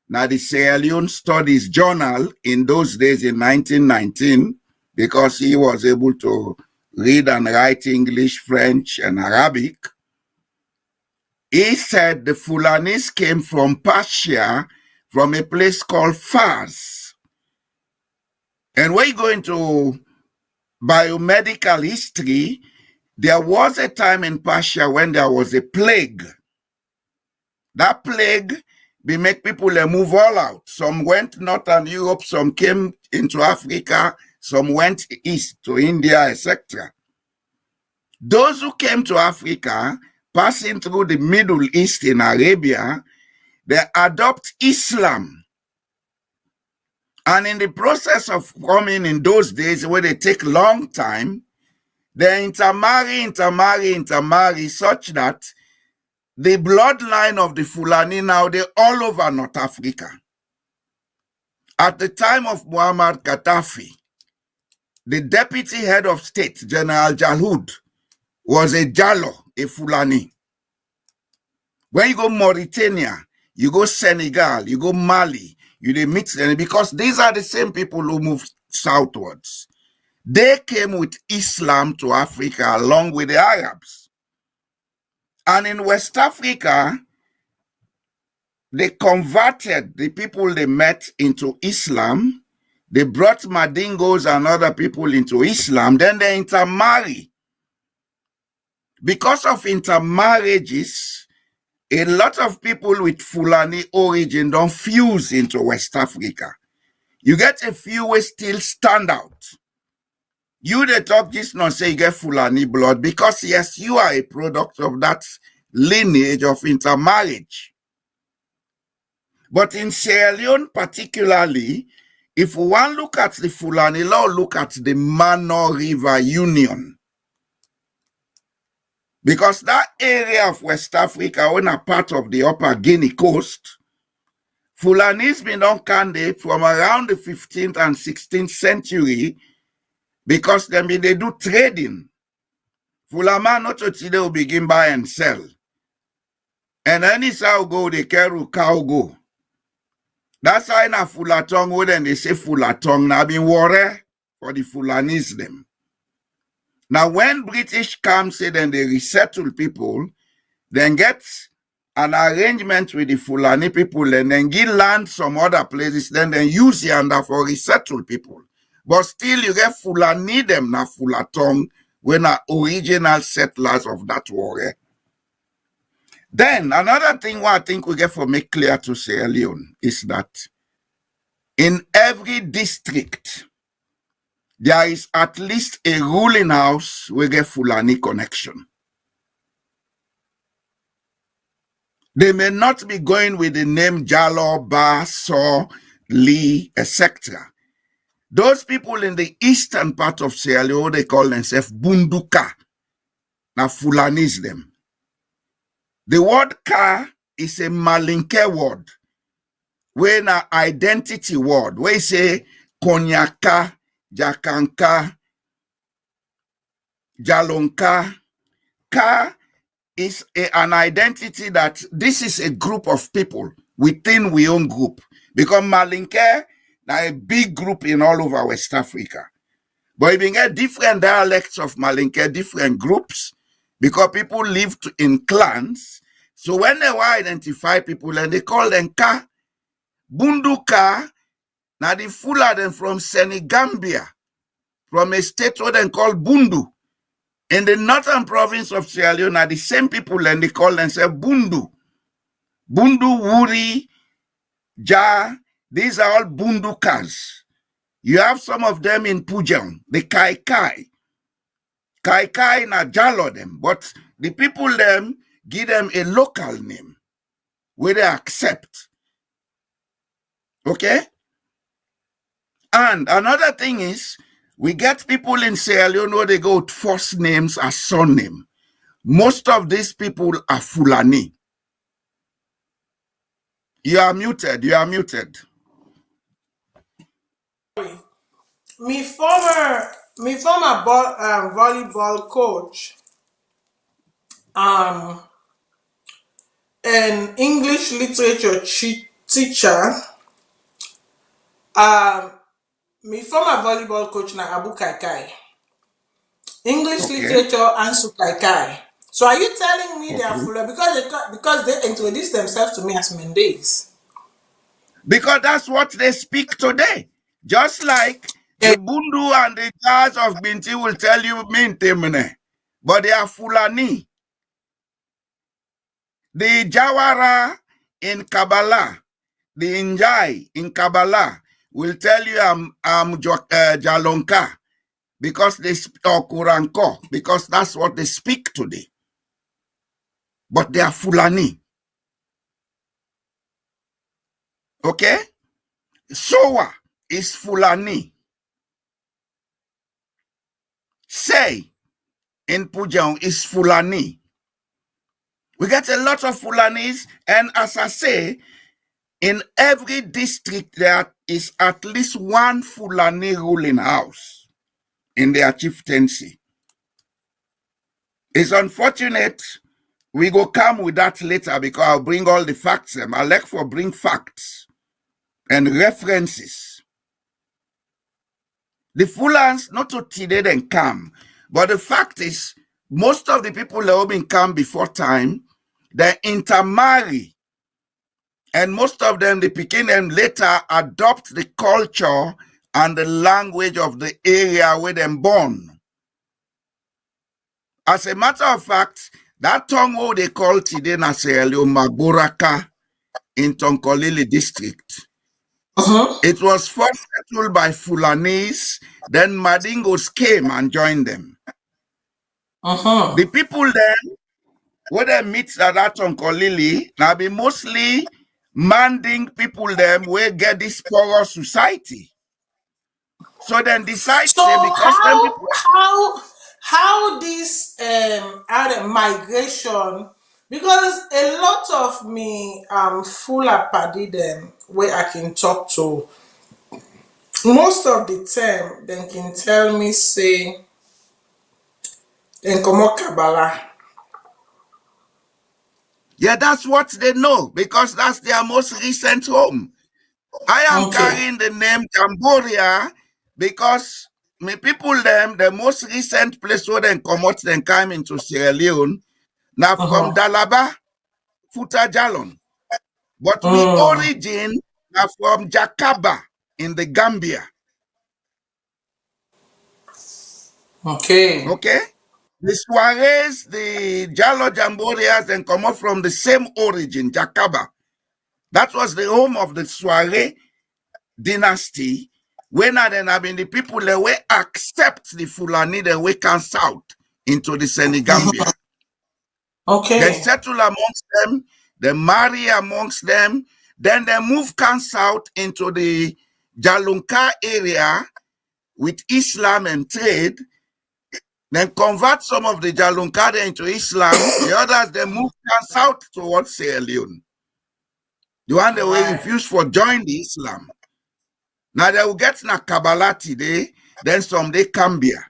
now the Sierra Leone Studies Journal in those days in 1919, because he was able to read and write English, French, and Arabic. He said the Fulanis came from Persia, from a place called Fars. And when you go into biomedical history, there was a time in Persia when there was a plague. That plague, they make people move all out. Some went northern Europe, some came into Africa, some went east to India, etc. Those who came to Africa, passing through the Middle East in Arabia, they adopt Islam. And in the process of coming in those days, where they take long time, they intermarry, such that the bloodline of the Fulani now, they're all over North Africa. At the time of Muammar Gaddafi, the deputy head of state, General Jalhoud, was a Jalo, a Fulani. When you go Mauritania, you go Senegal, you go Mali, you meet them, because these are the same people who moved southwards. They came with Islam to Africa along with the Arabs. And in West Africa, they converted the people they met into Islam. They brought Madingos and other people into Islam. Then they intermarry. Because of intermarriages, a lot of people with Fulani origin don't fuse into West Africa. You get a few who still stand out. You they talk just not say you get Fulani blood because yes, you are a product of that lineage of intermarriage. But in Sierra Leone particularly, if one look at the Fulani law, look at the Mano River Union. Because that area of West Africa, when a part of the upper Guinea coast, Fulanis been on Kande from around the 15th and 16th century because they do trading. Fulama not today will begin buy and sell. And any sow go, they carry cow go. That's why na Fulatong, when they say Fulatong, now been worry for the Fulanis them. Now, when British come, say then they resettle people, then get an arrangement with the Fulani people, and then give land some other places, then they use yanda for resettle people. But still, you get Fulani them, na Fulatong, when are original settlers of that war. Then, another thing what I think we get for make clear to Sierra Leone is that in every district, there is at least a ruling house we get Fulani connection. They may not be going with the name Jalo, Ba, So, Lee, etc. Those people in the eastern part of Sierra Leone, they call themselves Bunduka. Now Fulanis them. The word Ka is a Malinke word. Where na identity word. Where you say Konyaka, Jakanka, Jalonka. Ka is an identity that this is a group of people within we own group. Because Malinke na a big group in all over West Africa. But you get different dialects of Malinke, different groups, because people lived in clans. So when they will identify people, and they call them Ka, Bundu Ka, now the full of them from Senegambia, from a state where they call Bundu. In the northern province of Sierra Leone, are the same people, and they call themselves Bundu. Bundu, Wuri, Ja, these are all Bundukas. You have some of them in Pujang, the Kai Kai. Kai Kai na Jalo them, but the people them give them a local name where they accept. Okay? And another thing is, we get people in Sierra Leone where they go with first names as surname. Most of these people are Fulani. You are muted. You are muted. My former volleyball coach, an English literature teacher, my former volleyball coach na Abu Kai Kai. English Okay. literature and Su Kai Kai. So are you telling me they are Okay. full because they introduced themselves to me as Mendes? Because that's what they speak today. Just like the Bundu and the Jars of Binti will tell you Mintemene, but they are Fulani. The Jawara in Kabbalah, the Injai in Kabbalah will tell you I'm Jalonka, because they speak, or Kuranko, because that's what they speak today. But they are Fulani. Okay? Sowa is Fulani. Say in Pujang is Fulani. We get a lot of Fulanis, and as I say, in every district there is at least one Fulani ruling house in their chieftaincy. It's unfortunate. We go come with that later because I'll bring all the facts. I like for bring facts and references. The Fulans, not to today then come, but the fact is, most of the people that have been come before time, they intermarry. And most of them, they begin and later adopt the culture and the language of the area where they're born. As a matter of fact, that tongue what they call today na Sierra Leone Magoraka in Tonkolili district. It was first settled by Fulanese, then Madingos came and joined them. The people then, where they meet at that Tonkolili, now be mostly Manding people them will get this porous society. So then decide So say because them people how this migration, because a lot of me full paddy them where I can talk to, most of the time they can tell me say then come on Kabbalah. yeah, that's what they know because that's their most recent home. I am Okay. carrying the name Cambodia because my people them the most recent place where they come out then come into Sierra Leone now from Dalaba, Futa Jalon. But we origin are from Jakaba in the Gambia. Okay. Okay? The Suarez, the Jalo Jamborias, then come up from the same origin, Jakaba. That was the home of the Suarez dynasty. When then have been the people that will accept the Fulani that we come south into the Senegambia. Okay. They settle amongst them, they marry amongst them, then they move south into the Jalunka area with Islam and trade, then convert some of the Jalunka into Islam, the others they move south towards Sierra Leone. The one that will refuse for join the Islam. Now they will get na Kabbalah today, then some they Cambia.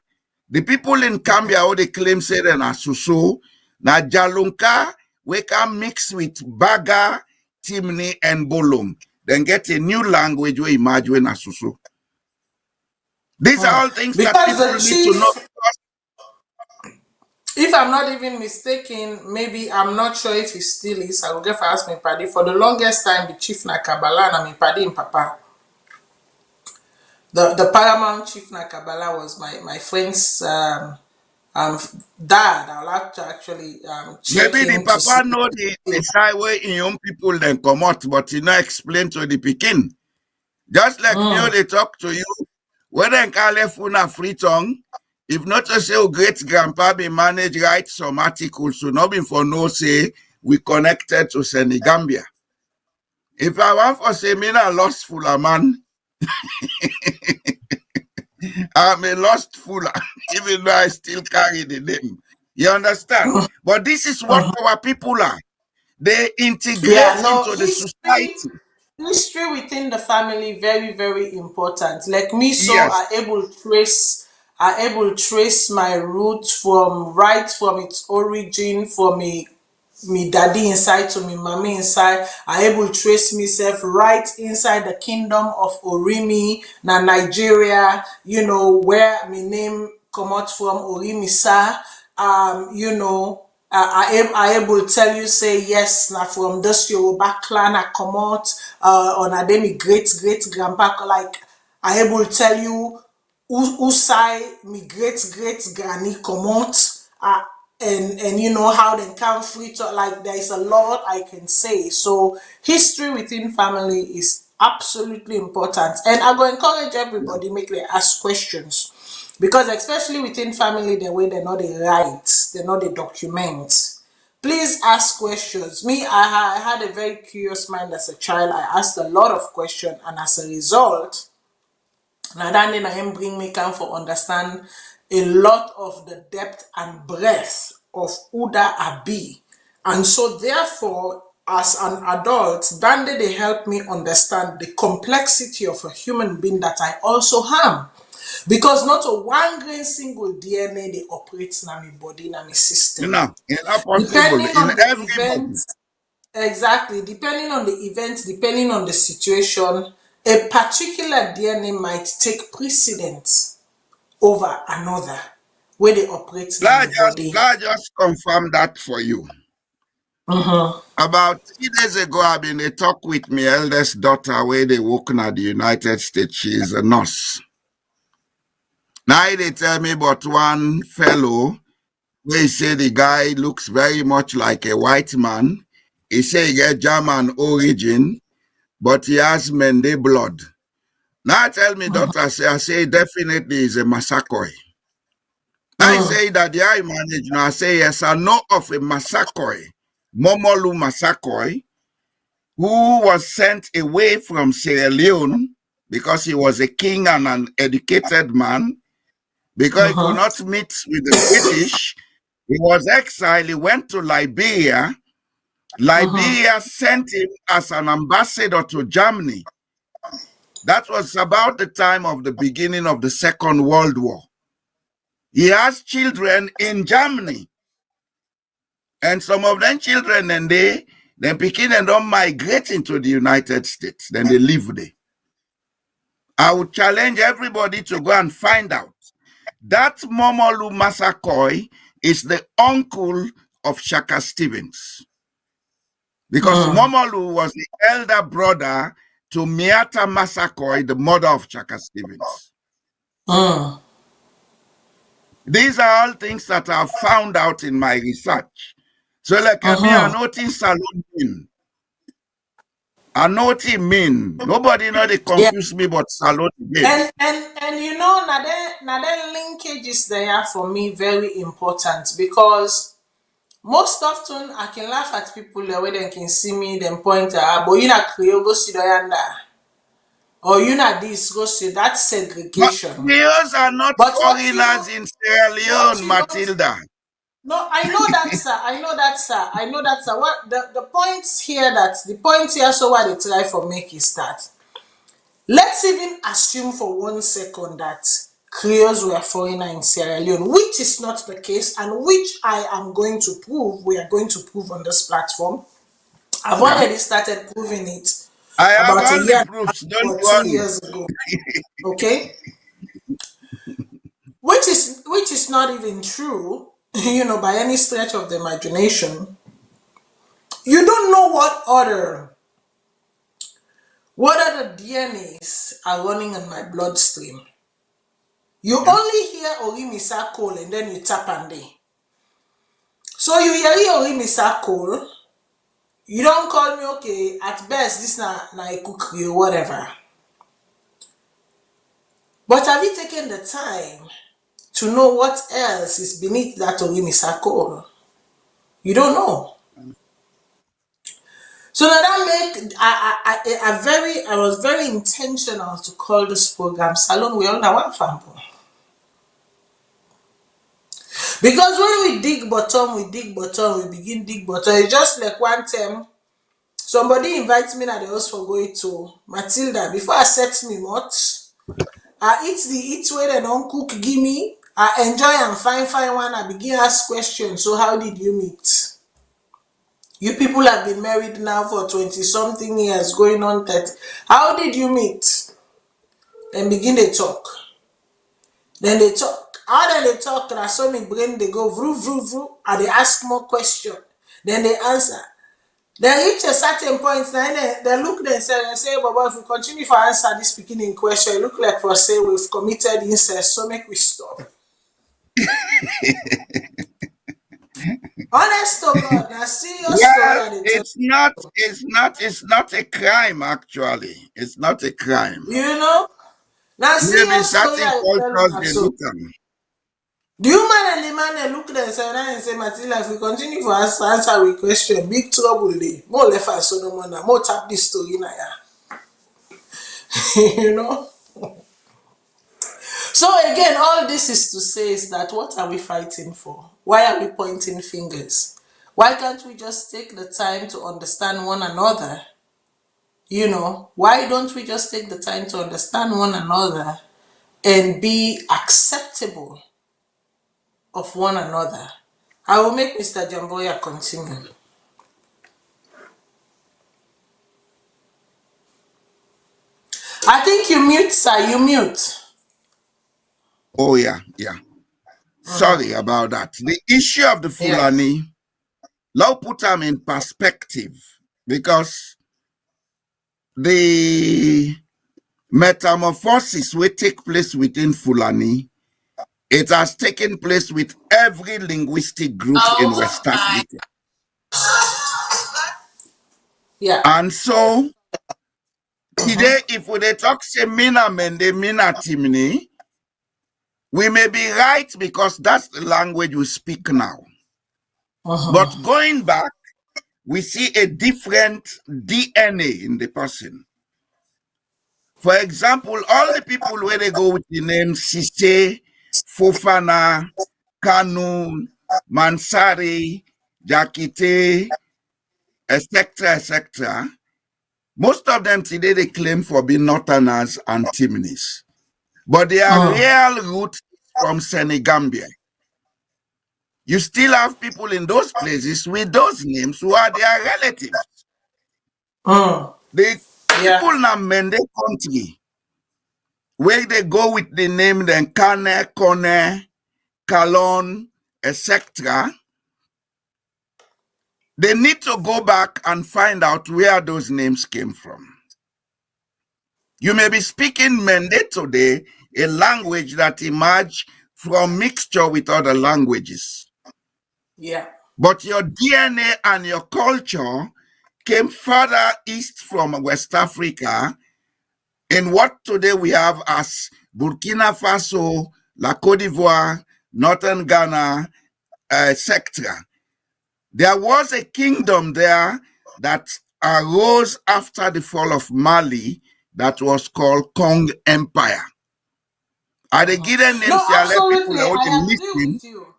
The people in Cambia, all they claim say they na Suso, na Jalunka, we can mix with Baga, Timni, and Bolum. Then get a new language we imagine na Suso. These are all things that Because people the need to know. chief, If I'm not even mistaken, maybe I'm not sure if he still is. I will get for ask me paddy. For the longest time, the chief na Kabbalah and me paddy in Papa. The paramount chief na Kabbalah was my friend's um dad. I would like to actually check Maybe the in to see. papa know the side way in young people then come out, but he not explain to the pikin. Just like me, they talk to you. When they call a free tongue, if not to say great grandpa be manage write some articles, so not be for no say we connected to Senegambia. If I want for say me a lost fuller man, I'm a lost fuller, even though I still carry the name. You understand? But this is what our people are. They Yeah, integrate no, into the history society. history within the family very, very important. Like me, so Yes. I able trace my root from its origin, from me daddy inside to me mommy inside. I able trace myself right inside the kingdom of Orimi na Nigeria, where my name come out from Orimisa. I able tell you say yes now from this Yoruba clan I come out on a demi great grandpa, like I able tell you who side me great granny come out, and how they come free to, like, there is a lot I can say. So history within family is absolutely important, and I go encourage everybody make they ask questions, because especially within family, the way they know they write, they know they document. Please ask questions. Me, I had a very curious mind as a child. I asked a lot of questions, and as a result, now that name I am bring me can for understand a lot of the depth and breadth of Uda Abi. And so therefore, as an adult, then they help me understand the complexity of a human being that I also am. Because not a one grain single DNA they operates in my body, in my system. It's not possible Depending in on the everybody. events, exactly, depending on the event, depending on the situation, a particular DNA might take precedence over another where they operate in my body. Let just confirm that for you. About 3 days ago, I've been a talk with my eldest daughter where they working at the United States. She's a nurse. Now they tell me about one fellow where he say the guy looks very much like a white man. He say he get German origin, but he has Mende blood. Now tell me, doctor, I say definitely is a Masakoi. I say that the I manage now. I say yes, I know of a Masakoi, Momolu Masakoi, who was sent away from Sierra Leone because he was a king and an educated man, because he could not meet with the British. He was exiled. He went to Liberia. Liberia sent him as an ambassador to Germany. That was about the time of the beginning of the Second World War. He has children in Germany. And some of them children, and then begin and don't migrate into the United States. Then they live there. I would challenge everybody to go and find out. That Momolu Masakoi is the uncle of Shaka Stevens. Because Momolu was the elder brother to Miata Masakoi, the mother of Shaka Stevens. These are all things that I've found out in my research. So like me, I know what salon mean. I know what it mean. Nobody know they Yeah. confuse me but salon again. And now that linkage is there for me very important, because most often I can laugh at people the way they can see me, then point out, but you know, Creole go see the or you know this go see that But segregation. Creoles are not But foreigners in Sierra Leone, what Matilda. no, I know that, sir. I know that, sir. What the points here so what they try for make is that, let's even assume for 1 second that Creoles were foreigner in Sierra Leone, which is not the case, and which I am going to prove. We are going to prove on this platform. I've Yeah. already started proving it I have about a all the year proofs, don't or worry. 2 years ago. Okay, which is not even true. by any stretch of the imagination. You don't know what other DNAs are running in my bloodstream. You only hear Orimisa Cole and then you tap and day. So you hear Orimisa Cole, you don't call me, okay, at best this na a cookery or whatever. But have you taken the time to know what else is beneath that Orimisa Cole? You don't know. So now that make I was very intentional to call this program Salone We All Na One Fambul. Because when we dig bottom, we begin dig bottom. It's just like one time, somebody invites me at the house for going to Matilda. Before I set me much, I eat where they don't cook, give me. I enjoy and fine one. I begin ask questions. So how did you meet? You people have been married now for 20-something years, going on 30. How did you meet? Then begin they talk. Then they talk. How then they talk, and I saw me brain, they go vroo, vroo, vroo, and they ask more questions. Then they answer. Then reach a certain point, then they look themselves and say, Baba, if we continue to answer this beginning question, it look like for say we've committed incest, so make we stop. Honest to God, now serious Well, story. it's not a crime, actually. It's not a crime. Now Maybe serious story certain I tell cultures, you they so. look at me. The woman and the man they look themselves and say, Matilda, if we continue to answer with question, big trouble dey. More left and so no more now. More tap this story now, yeah. So again, all this is to say is that what are we fighting for? Why are we pointing fingers? Why can't we just take the time to understand one another? Why don't we just take the time to understand one another and be acceptable of one another? I will make Mr. Jamboya continue. I think you mute, sir. You mute. Oh, yeah. Sorry about that. The issue of the Fulani, now put them in perspective, because the metamorphosis will take place within Fulani. It has taken place with every linguistic group in West Africa. Yeah. And so, today, if we talk say Mina Mende, Mina Timni, we may be right because that's the language we speak now. But going back, we see a different DNA in the person. For example, all the people where they go with the name Sise, Fofana, Kanu, Mansari, Jakite, etc., most of them today they claim for being Northerners and Timnis. But their real roots from Senegambia. You still have people in those places with those names who are their relatives. The people in Mende country, where they go with the name then Kane, Kone, Kalon, etc., they need to go back and find out where those names came from. You may be speaking Mende today, a language that emerged from mixture with other languages. Yeah. But your DNA and your culture came further east from West Africa in what today we have as Burkina Faso, La Côte d'Ivoire, Northern Ghana, etc. There was a kingdom there that arose after the fall of Mali that was called Kong Empire. Are they given names? No, People absolutely. out I in agree listening, with you.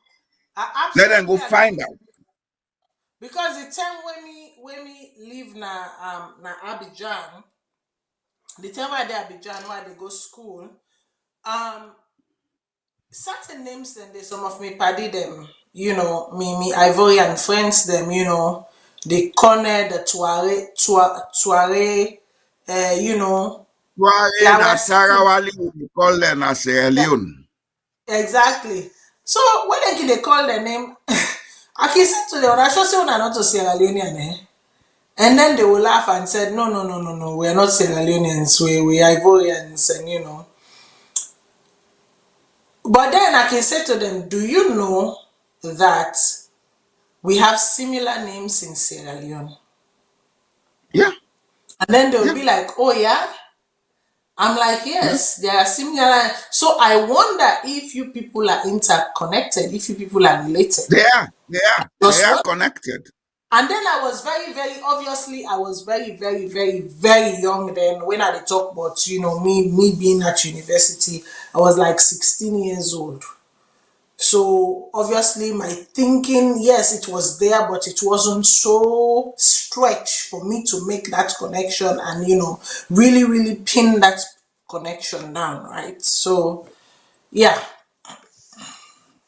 let them go find out. Because the time when me live na Abidjan, the time I dey Abidjan where they go school, certain names then they some of me paddy them, me Ivorian friends them, the Kone, the Tuare, Tuareg there were and certain Tarawali, we call them as Sierra Leone. exactly. So when they call the name, I can say to them, I should say we're not to Sierra Leonean, eh? And then they will laugh and said, no, no, no, no, no, we are not Sierra Leoneans, we are Ivorians, and you know. But then I can say to them, do you know that we have similar names in Sierra Leone? Yeah, And then they'll yeah, be like, oh yeah? I'm like, yeah. yes, they are similar. So I wonder if you people are interconnected, if you people are related. They Because are what? connected. And then I was very, very obviously I was very, very, very, very young then when I talk about, you know, me being at university. I was like 16 years old. So obviously my thinking, yes, it was there, but it wasn't so stretched for me to make that connection and, you know, really, really pin that connection down, right? So yeah.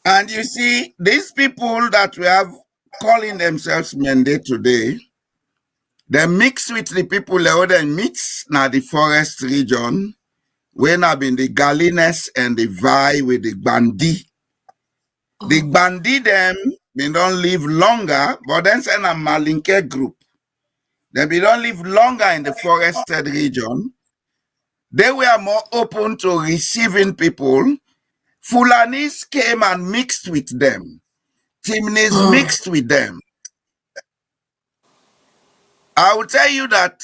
And you see, these people that we have calling themselves Mende today, they mix with the people they mix now the forest region, when I've been the Galines and the Vi with the Bandi. The Bandi them, they don't live longer, but then send a Malinke group. They don't live longer in the forested region. They were more open to receiving people. Fulanis came and mixed with them. Timnis mixed with them. I will tell you that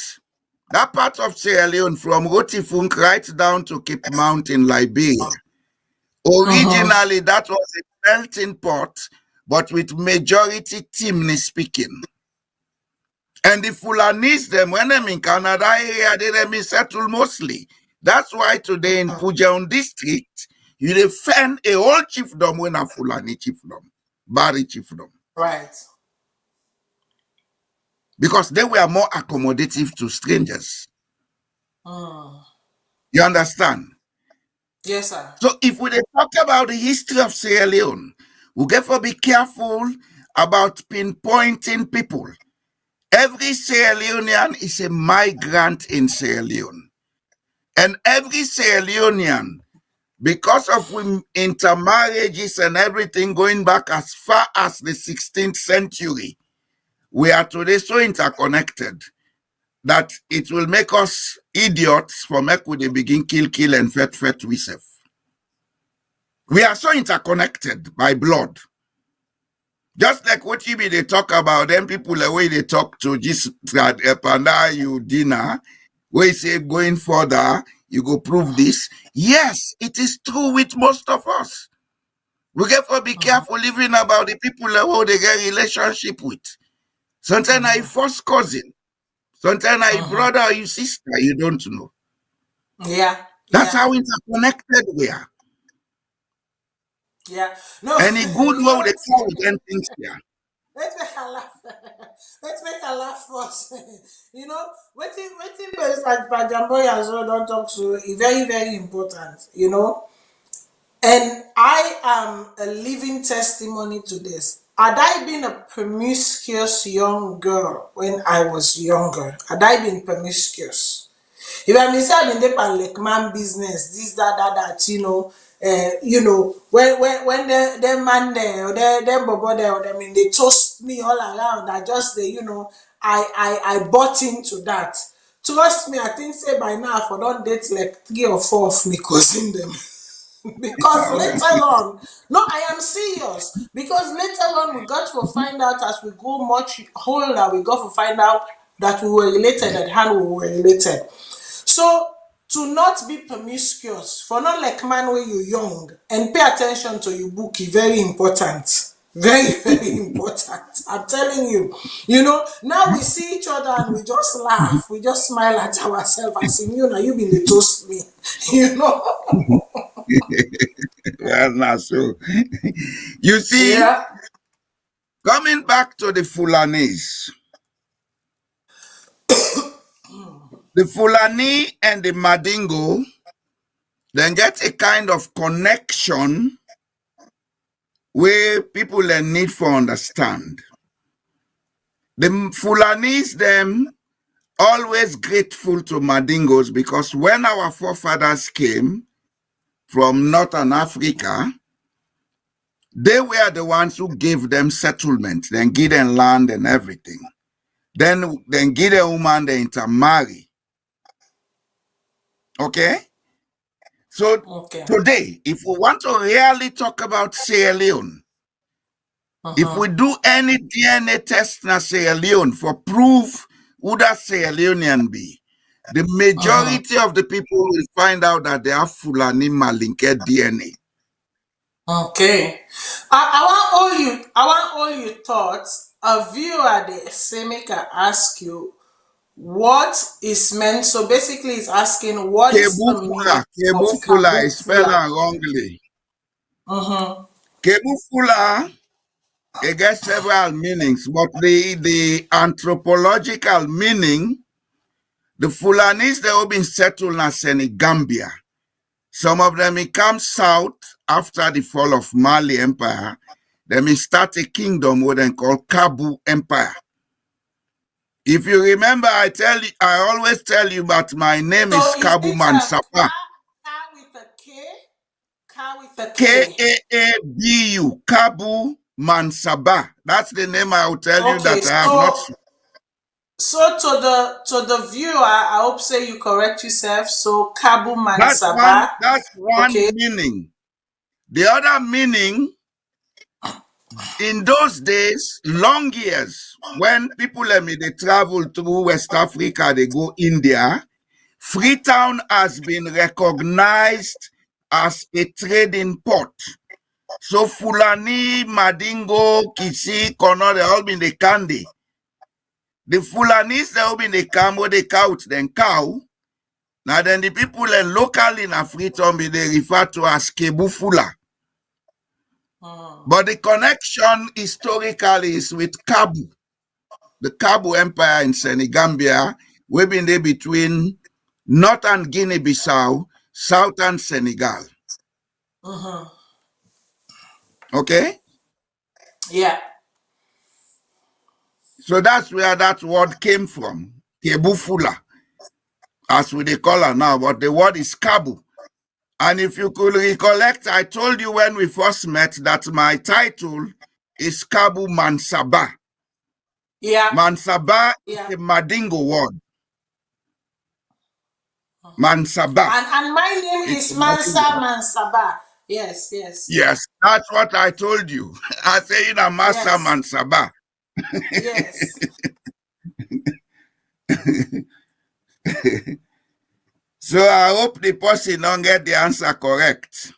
that part of Sierra Leone, from Rotifunk right down to Cape Mount in Liberia, originally that was a melting pot, but with majority Timni speaking. And the Fulanis, them, when them in Canada area, they settle mostly. That's why today in Pujaun district, you defend a whole chiefdom when a Fulani chiefdom, Bari chiefdom. Right. Because they were more accommodative to strangers. You understand? Yes, sir. So if we talk about the history of Sierra Leone, we get to be careful about pinpointing people. Every Sierra Leonean is a migrant in Sierra Leone. And every Sierra Leonean, because of intermarriages and everything going back as far as the 16th century, we are today so interconnected that it will make us idiots from equity begin kill and fet we self. We are so interconnected by blood. Just like what you be they talk about, them people the way they talk to just panda you dinner, where you say going further, you go prove this. Yes, it is true with most of us. We get to be careful living about the people who they get relationship with. Sometimes I first cousin, sometimes I brother or you sister, you don't know. Yeah. That's Yeah. how interconnected we are. Yeah. No, Any good you way know they what? call with them things here. Let's make a laugh. Let's make a laugh first. You know, waiting is like Pajamboy as well, don't talk to very, very important, you know. And I am a living testimony to this. Had I been a promiscuous young girl when I was younger, had I been promiscuous, if I mean say I been there like man business, this, that, you know, when the man there or the bobo there, or I mean they toast me all around. I just you know, I bought into that. Trust me, I think say by now I for don't date like 3 or 4 of me cousin them. Because later on, no, I am serious. Because later on, we got to find out as we go much older, we got to find out that we were related and how we were related. So, to not be promiscuous, for not like man when you're young, and pay attention to your book is very important. Very, very important. I'm telling you. You know, now we see each other and we just laugh. We just smile at ourselves and say, you know, you been the toast me. You know? Well, not so. You see, Yeah. coming back to the Fulanis, the Fulani and the Madingo then get a kind of connection where people then need to understand. The Fulanis them always grateful to Madingos because when our forefathers came from Northern Africa, They were the ones who gave them settlement, then give them land and everything. Then give a woman they intermarry. Okay? So today, if we want to really talk about Sierra Leone, if we do any DNA test na Sierra Leone for proof who that Sierra Leonean be, the majority of the people will find out that they have Fulani Malinke DNA. Okay. I want all your thoughts. A viewer the same can ask you what is meant. So basically it's asking what is the meaning of Kebu Fula, I spell it Kabufula. wrongly. Kebu Fula, it gets several meanings, but the anthropological meaning, the Fulanis they have been settled in Senegambia. Some of them come south after the fall of Mali Empire. They may start a kingdom what they call Kabu Empire. If you remember, I always tell you that my name So is Kabu Mansapa. Ka with a K? Ka with a K. Kaabu, Kabu Mansaba. That's the name I will tell you that I have not. So to the viewer, I hope say you correct yourself. So Kabu Mansaba. That's one meaning. The other meaning, in those days, long years, when people they travel through West Africa, they go India, Freetown has been recognized as a trading port. So Fulani, Madingo, Kisi, Kono, they all been the candy. The Fulanis, they all been the Cambo, the couch, then cow. Now then the people locally in Freetown, they refer to as Kebu Fula. But the connection historically is with Kabu, the Kabu Empire in Senegambia. We've been there between northern Guinea-Bissau, southern Senegal. Okay? Yeah. So that's where that word came from, Kebufula, as we they call her now, but the word is Kabu. And if you could recollect, I told you when we first met that my title is Kabu Mansaba. Yeah. Mansaba is a Madingo word. Mansaba. And my name is Mansaba. Yes. Yes, that's what I told you. I say in a Masa Mansaba. Yes. So I hope the person don't get the answer correct.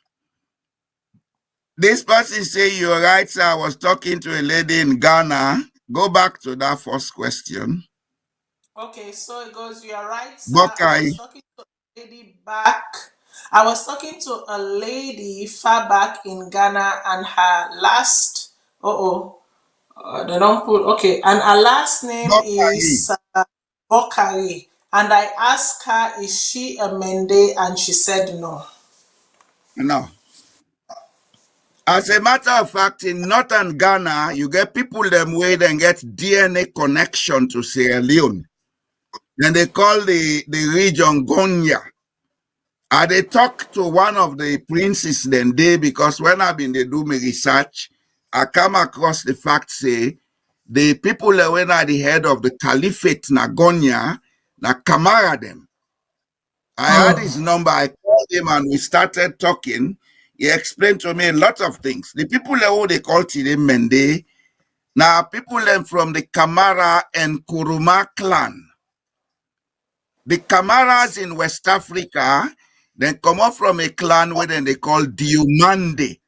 This person say you're right, sir. I was talking to a lady in Ghana. Go back to that first question. Okay, so it goes, you are right, sir. Bokai. I was talking to a lady far back in Ghana and her last they don't put and her last name is Bokari. And I asked her, is she a Mende? And she said no. No. As a matter of fact, in northern Ghana, you get people them way then get DNA connection to Sierra Leone. Then they call the region Gonya. And they talk to one of the princes then they, because when I've been they do my research, I come across the fact say the people that went at the head of the caliphate Nagonia, na Kamara them. I had his number, I called him and we started talking. He explained to me a lot of things. The people who they call today Mende, now people from the Kamara and Kuruma clan. The Kamaras in West Africa, then come up from a clan where then they call Diomande.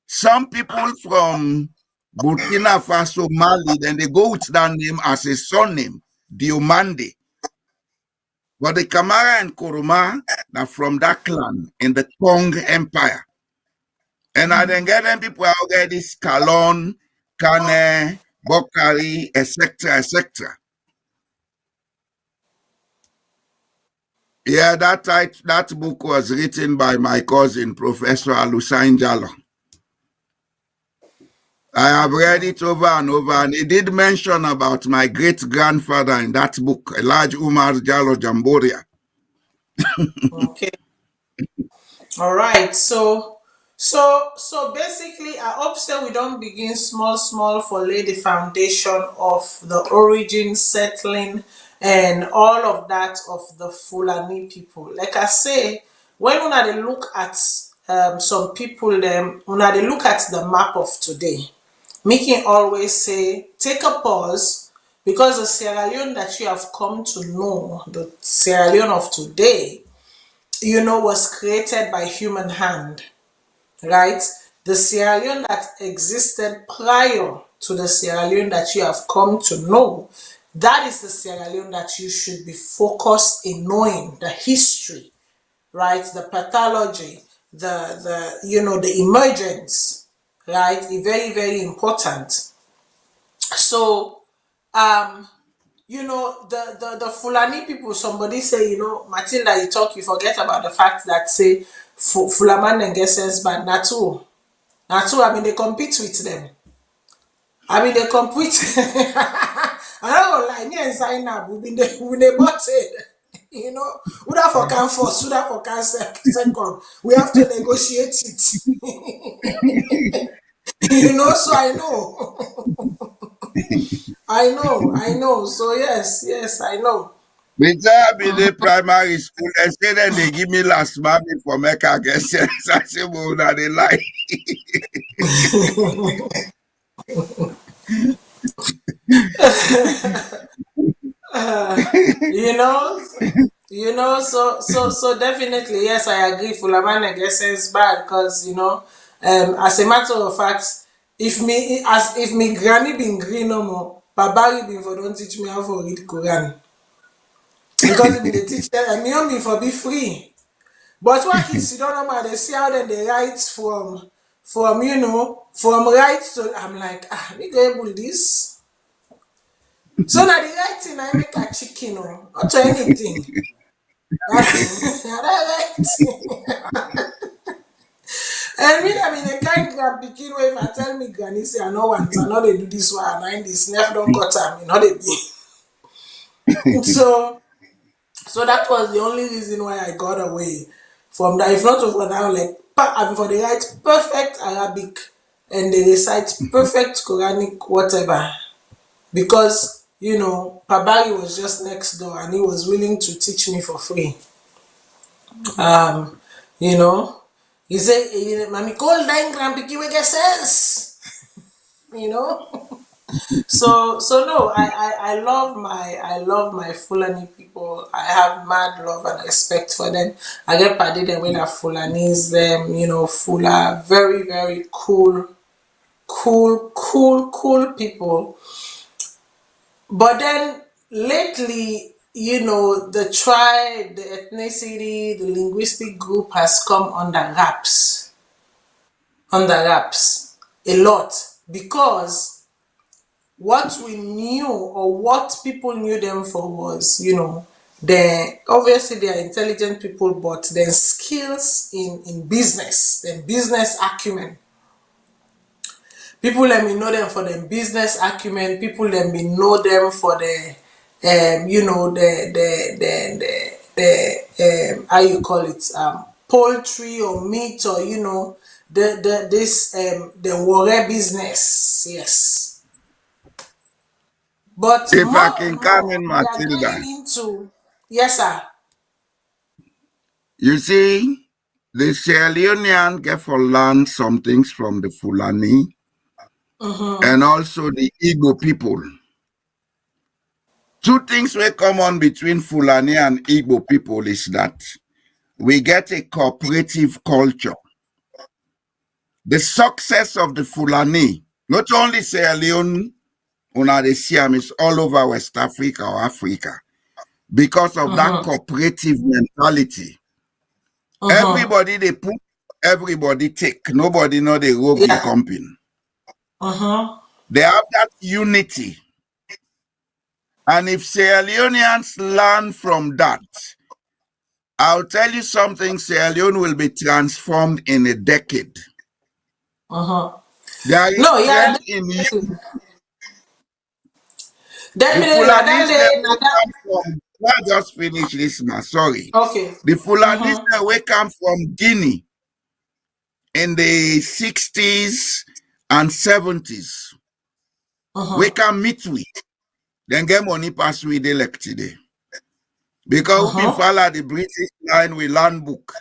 Some people from Burkina Faso, Mali, then they go with that name as a surname, Diomande. But the Kamara and Kuruma are from that clan in the Kong Empire. And I then get them people already Scalon, Kane, Bokari, etc., etc. Yeah, that book was written by my cousin, Professor Alusain Jallo. I have read it over and over, and he did mention about my great-grandfather in that book, Elijah Umar Jallo Jamboria. Okay. All right. So So basically, I hope so we don't begin small for lay the foundation of the origin settling and all of that of the Fulani people. Like I say, when una dey look at some people them, una dey look at the map of today. Making always say, take a pause, because the Sierra Leone that you have come to know, the Sierra Leone of today, was created by human hand, right? The Sierra Leone that existed prior to the Sierra Leone that you have come to know, that is the Sierra Leone that you should be focused in knowing the history, right? The pathology, the emergence, right? Very, very important. So, the Fulani people, somebody say, Matilda, you forget about the fact that say Fulaman and get sense, but not true. Not true. I mean, they compete with them. They compete. I don't lie. Me and Zainab, we been bought it. Who that for can first, who that for can second. We have to negotiate it. So I know. I know. So yes, I know. Before be the primary school, they say that they give me last month for make I get sense. I say, well, that they lie. you know, so definitely, yes, I agree. Fulaman gets sense bad because as a matter of fact, if me granny been green no more, Babari been for don't teach me how to read Quran, because if they teach them, me on me for be free. But what kids you don't know about, they see how then they write from right to, I'm like, we go able this. So now the writing I make a chicken or not to anything. I mean a kind grand begin where if I tell me granny say I know want, I know they do this one, and I this never don't cut time, they do. So that was the only reason why I got away from that. If not for now, like for the right perfect Arabic and they recite perfect Quranic whatever, because Pabari was just next door and he was willing to teach me for free. You know, he said, "Mami, call dying grandpiki we get sense." You know. So no, I love my Fulani people. I have mad love and respect for them. I get party them when I Fulanis them, Fula, very, very cool people. But then lately, the tribe, the ethnicity, the linguistic group has come under wraps a lot, because what we knew or what people knew them for was, they obviously they are intelligent people, but their skills in business, their business acumen. People let me know them for their business acumen. People let me know them for the, how you call it, poultry or meat, or the warrior business. Yes. But If more I and can come more, in, we are Matilda, going into, yes, sir. you see, the Sierra Leonean get for learn some things from the Fulani and also the Igbo people. Two things will come on between Fulani and Igbo people is that we get a cooperative culture. The success of the Fulani, not only Sierra Leone, the Siam is all over West Africa or Africa, because of that cooperative mentality. Everybody they put, everybody take. Nobody know the rogue in Yeah. company. They have that unity. And if Sierra Leoneans learn from that, I'll tell you something, Sierra Leone will be transformed in a decade. There is No, yeah, strength in you. The definitely. Fulanis they will Nadal. come from, I just finish this now, sorry. Okay. The Fulanis they will come from Guinea. in the 60s and 70s. We can meet we. Then get money pass we the elect today. Because we follow the British line with land book.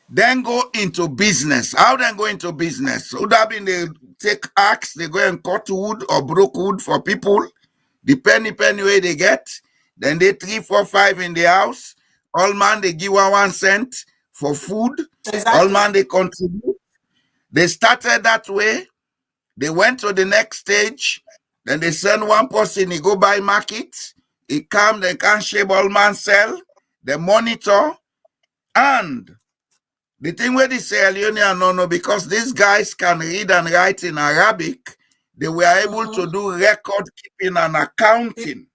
Then go into business. How then go into business? Would that been they take axe, they go and cut wood or broke wood for people. The penny way they get. Then they 3, 4, 5 in the house. All man they give 1 cent for food. Exactly. All man they contribute. They started that way. They went to the next stage. Then they send one person, he go buy market. He come, they can shape all man sell. They monitor. And the thing where the Sierra Leonean no, because these guys can read and write in Arabic, they were able to do record keeping and accounting.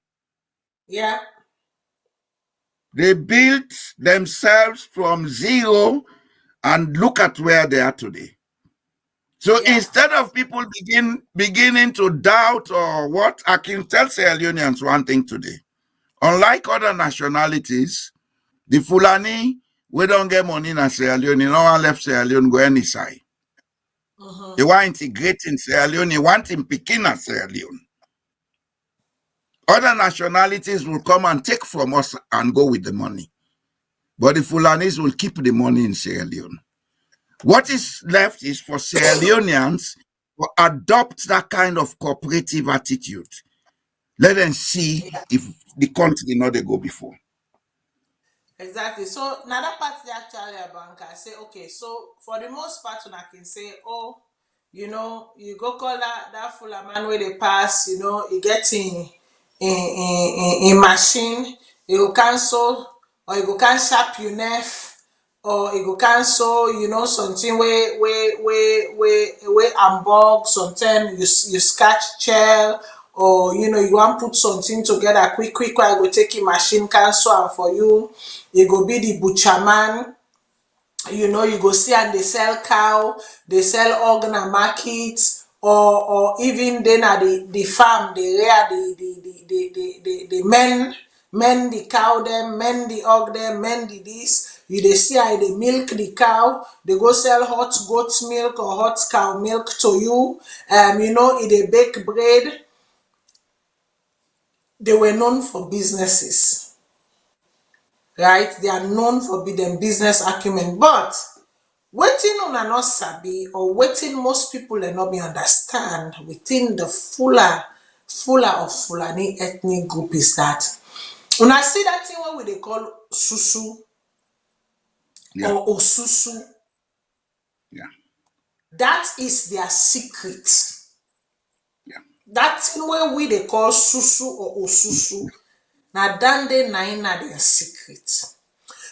Yeah. They built themselves from zero and look at where they are today. So instead of people beginning to doubt or what, I can tell Sierra Leoneans one thing today. Unlike other nationalities, the Fulani, we don't get money in Sierra Leone. No one left Sierra Leone go any side. They want integrating Sierra Leone. They want in Pekin Sierra Leone. Other nationalities will come and take from us and go with the money. But the Fulanis will keep the money in Sierra Leone. What is left is for Sierra Leoneans to adopt that kind of cooperative attitude. Let them see if the country know they go before. Exactly. So another part they actually about I say, okay, so for the most part when I can say, oh, you know, you go call that full man where they pass, you know, you get in machine, you go cancel, or you go can sharp your neck, or you go cancel, you know, something where unbox, something you scratch chair, or you know, you want put something together quick, I go take your machine cancel and for you. You go be the butcher man, you know, you go see and they sell cow, they sell organ and market, or even then at the farm, they rear the men the cow them, men the hog them, men the this. You they see how they milk the cow, they go sell hot goat milk or hot cow milk to you. You know, they bake bread. They were known for businesses. Right? They are known for them business acumen. But waiting on an not sabi or waiting most people and not be understand within the fuller of Fulani ethnic group is that when I see that thing what they call susu or osusu, that is their secret. That thing where they call susu or osusu, na dande na their secret.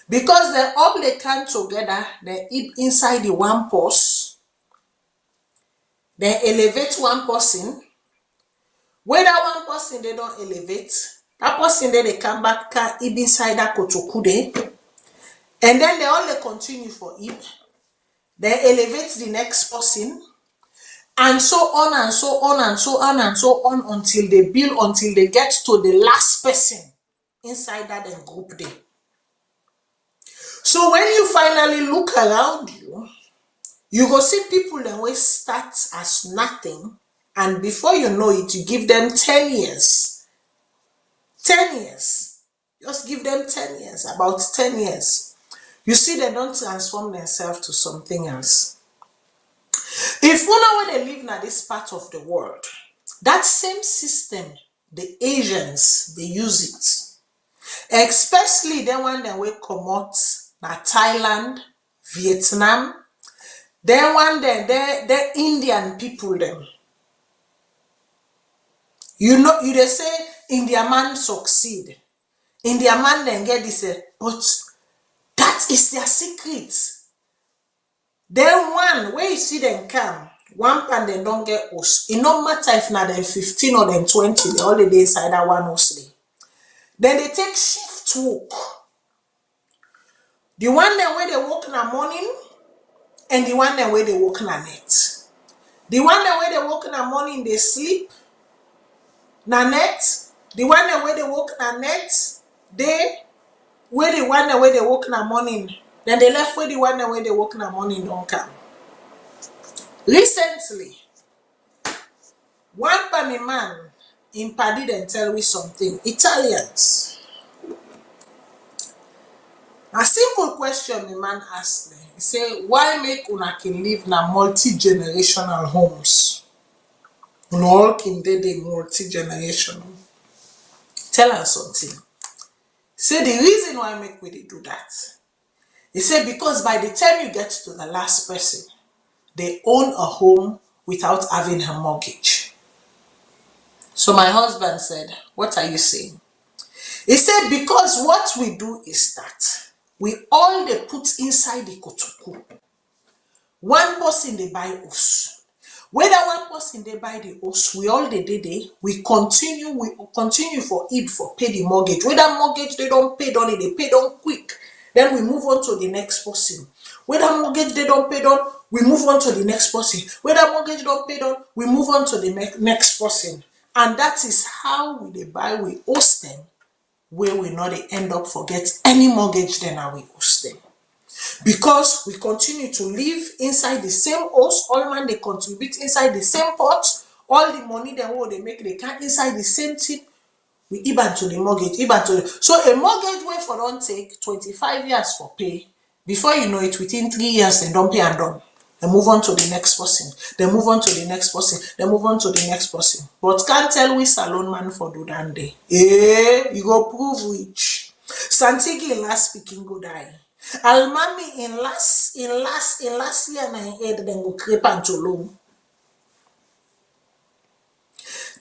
Because they all they come together, they eat inside the one purse, they elevate one person. When that one person they don't elevate, that person then they come back can eat inside that kotokude, and then they all they continue for it. They elevate the next person, and so on and so on and so on and so on until they build until they get to the last person inside that group there. So when you finally look around you, you go see people that will start as nothing, and before you know it, you give them 10 years. 10 years. Just give them 10 years, about 10 years. You see they don't transform themselves to something else. If you know where they live now, this part of the world, that same system, the Asians, they use it. Especially then when they will come out, na Thailand, Vietnam, then one day, the Indian people them. You know, you they say India man succeed. India man then get this, but that is their secret. Then one, where you see them come, one pan they don't get us. It no matter if now them 15 or them 20, they all the day inside that one house. Then they take shift work. The one then where they work in the morning, and the one then where they work in the night. The one that where they work in the morning, they sleep. Na net. The one that where they work na net, they where the one that where they work in the morning, Then they left with the one when they work in the morning don't come. Recently, one family man in Paddy and tell me something. Italians. A simple question the man asked me. He said, why make una can live na multi-generational homes? Una all can dey multi-generational. Tell us something. Say the reason why make we do that. He said because by the time you get to the last person, they own a home without having a mortgage. So my husband said, what are you saying? He said, because what we do is that we all they put inside the kotoku. One person they buy us. Whether one person they buy the house, we all we continue for it for pay the mortgage. Whether mortgage they don't pay on it, they pay on quick. Then we move on to the next person. Whether mortgage they don't pay on, we move on to the next person. Whether mortgage don't pay on, we move on to the next person. And that is how we buy, we host them, where we not they end up forget any mortgage then we host them. Because we continue to live inside the same house, all man they contribute inside the same pot, all the money they make they can inside the same thing. We even to the mortgage, so a mortgage way for don't take 25 years for pay. Before you know it, within 3 years they don't pay and done. They move on to the next person. They move on to the next person. They move on to the next person. But can't tell we salon man for do that day. You go prove which. Santigi in last speaking go die. Almami in last year na head then go creep and to low.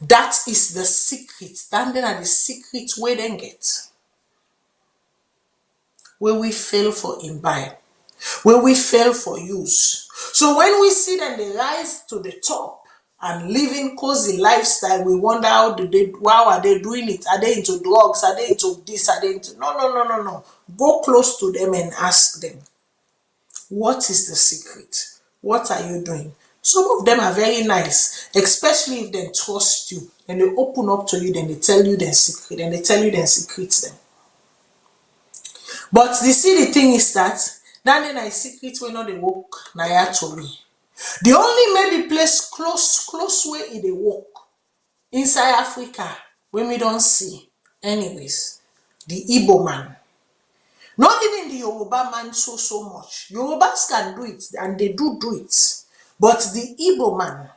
That is the secret. That then are the secret where then get. Where we fail for imbibe. Where we fail for use. So when we see them they rise to the top and living cozy lifestyle, we wonder how are they doing it? Are they into drugs? Are they into this? Are they into no. Go close to them and ask them. What is the secret? What are you doing? Some of them are very nice, especially if they trust you. Then they open up to you, then they tell you their secret, and they tell you their secrets then. But you see the thing is that then I secret when not they work na to me. The only maybe place close where they work inside Africa when we don't see. Anyways, the Igbo man. Not even the Yoruba man so much. Yorubas can do it and they do it. But the Igbo man,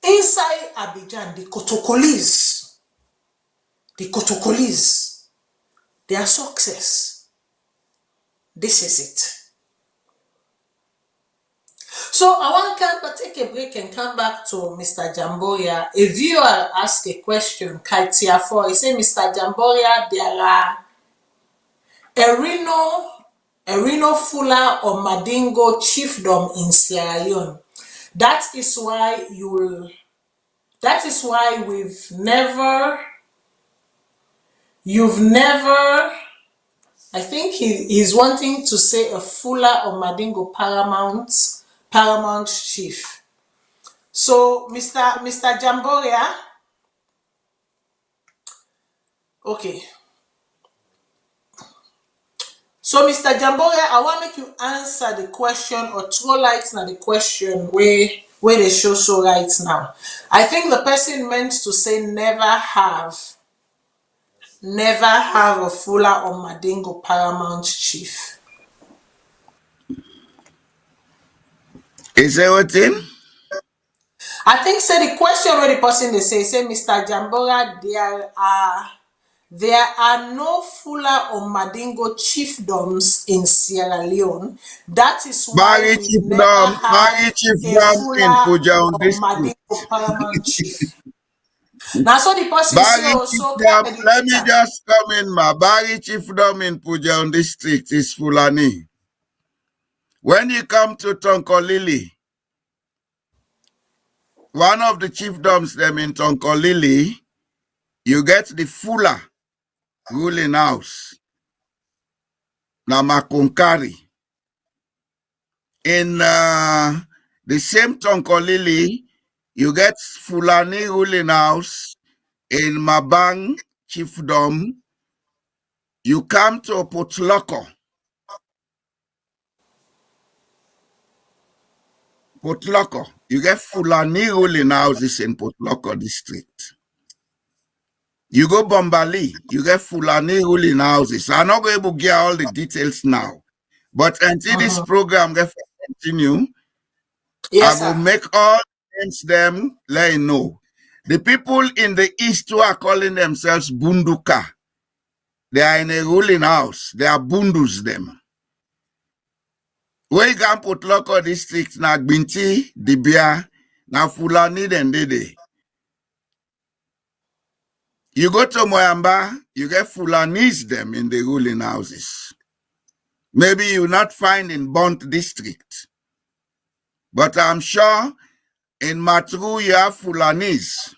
inside Abidjan, the Kotokolis, their success. This is it. So I want to take a break and come back to Mr. Jamboria. A viewer asked a question, Kaitia 4. He said, Mr. Jamboria, there are Erino Fula or Madingo chiefdom in Sierra Leone. That is why you've never, I think he's wanting to say a Fula or Madingo paramount chief. So Mr. Jamboria, okay. So, Mr. Jamboria, I want to make you answer the question or throw lights on the question where they show so right now. I think the person meant to say never have a Fula or Madingo paramount chief. Is there a thing? I think say the question where the person they say Mr. Jamboria, there are no Fula or Madingo chiefdoms in Sierra Leone. That is why we never have a Fula or Madingo paramount chief. Now, so the person say, let me just come in, ma. Bari chiefdom in Pujaun district is Fulani. When you come to Tonkolili, one of the chiefdoms them in Tonkolili, you get the Fula ruling house. Namakunkari. In the same Tonkolili, you get Fulani ruling house. In Mabang chiefdom, you come to Potloko. Potloko. You get Fulani ruling houses in Potloko district. You go Bombali, you get Fulani ruling houses. I'm not going to get all the details now. But until this program gets continue, Yes, I will sir. make all names them let you know. The people in the east who are calling themselves Bunduka, they are in a ruling house. They are Bundus them. Where you can put local district na Binti, Dibia, na Fulani then Dede. You go to Moyamba, you get Fulanis them in the ruling houses. Maybe you not find in Bont district. But I'm sure in Matru you have Fulanis.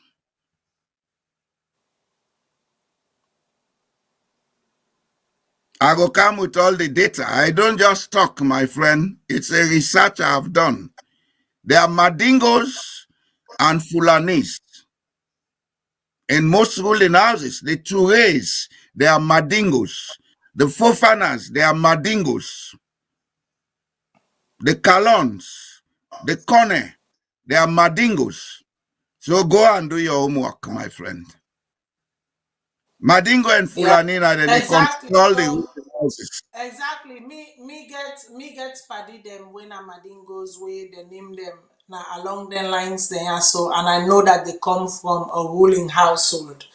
I go come with all the data. I don't just talk, my friend. It's a research I've done. There are Madingos and Fulanis in most ruling houses. The Tourés, they are Madingos. The Fofanas, they are Madingos. The Kalons, the Kone, they are Madingos. So go and do your homework, my friend. Madingo and Yeah, Fulani, they exactly. control the So ruling houses. exactly, me get study them when I'm goes way they name them now along the lines there. So and I know that they come from a ruling household.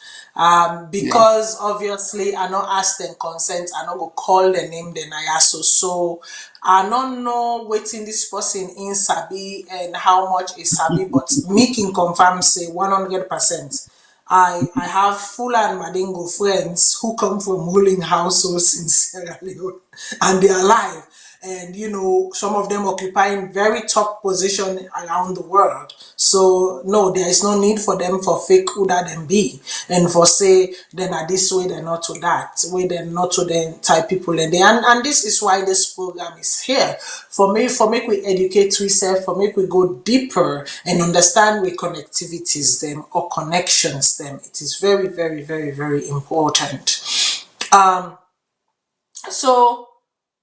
Yeah. Because obviously I not ask them consent, I not go call the name then I ask so I don't know waiting this person in Sabi and how much is Sabi, but me can confirm say 100%. I have Fula and Madingo friends who come from ruling households in Sierra Leone and they're alive. And you know, some of them occupying very top position around the world. So no, there is no need for them for fake who that them be. And for say then are this way, they're not to that, way they're not to the type people and they and this is why this program is here. For make we educate ourselves, for make we go deeper and understand we connectivities them or connections them. It is very, very, very, very important. So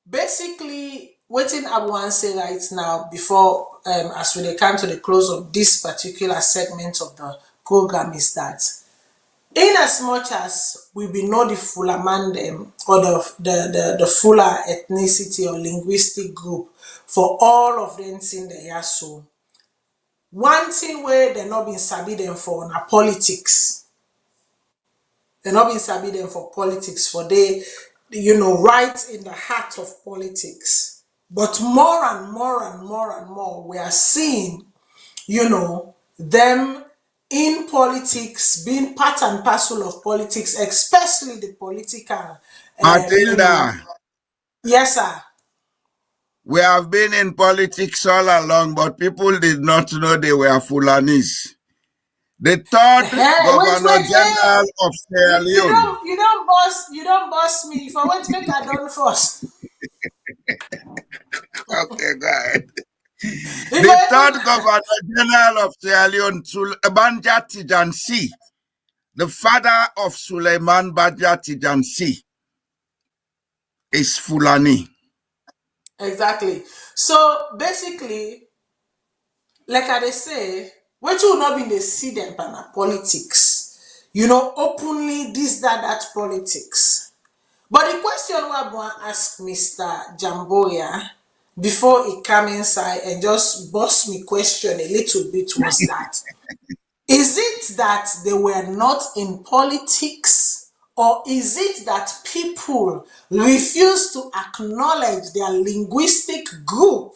basically waiting I want to say right now before as we come to the close of this particular segment of the program is that in as much as we be know the Fulaman them or the Fula ethnicity or linguistic group for all of them in the Yaso, one thing where they not been sabi them for na politics. They not been sabi them for politics for they, you know, right in the heart of politics. But more and more and more and more, we are seeing, you know, them in politics, being part and parcel of politics, especially the political, you know. Matilda, Yes, sir. we have been in politics all along, but people did not know they were Fulanis. The third Governor Wait, General of Sierra Leone. you don't boss me. If I want to make I done first. Okay, go ahead. If The I third make Governor General of Sierra Leone, Banja Tijansi, the father of Suleiman Banja Tijansi, is Fulani. exactly. So basically, like I dey say, what you will not be they see them by politics. You know, openly this, that politics. But the question I want to ask Mr. Jamboya before he come inside and just bust me question a little bit was that is it that they were not in politics or is it that people refuse to acknowledge their linguistic group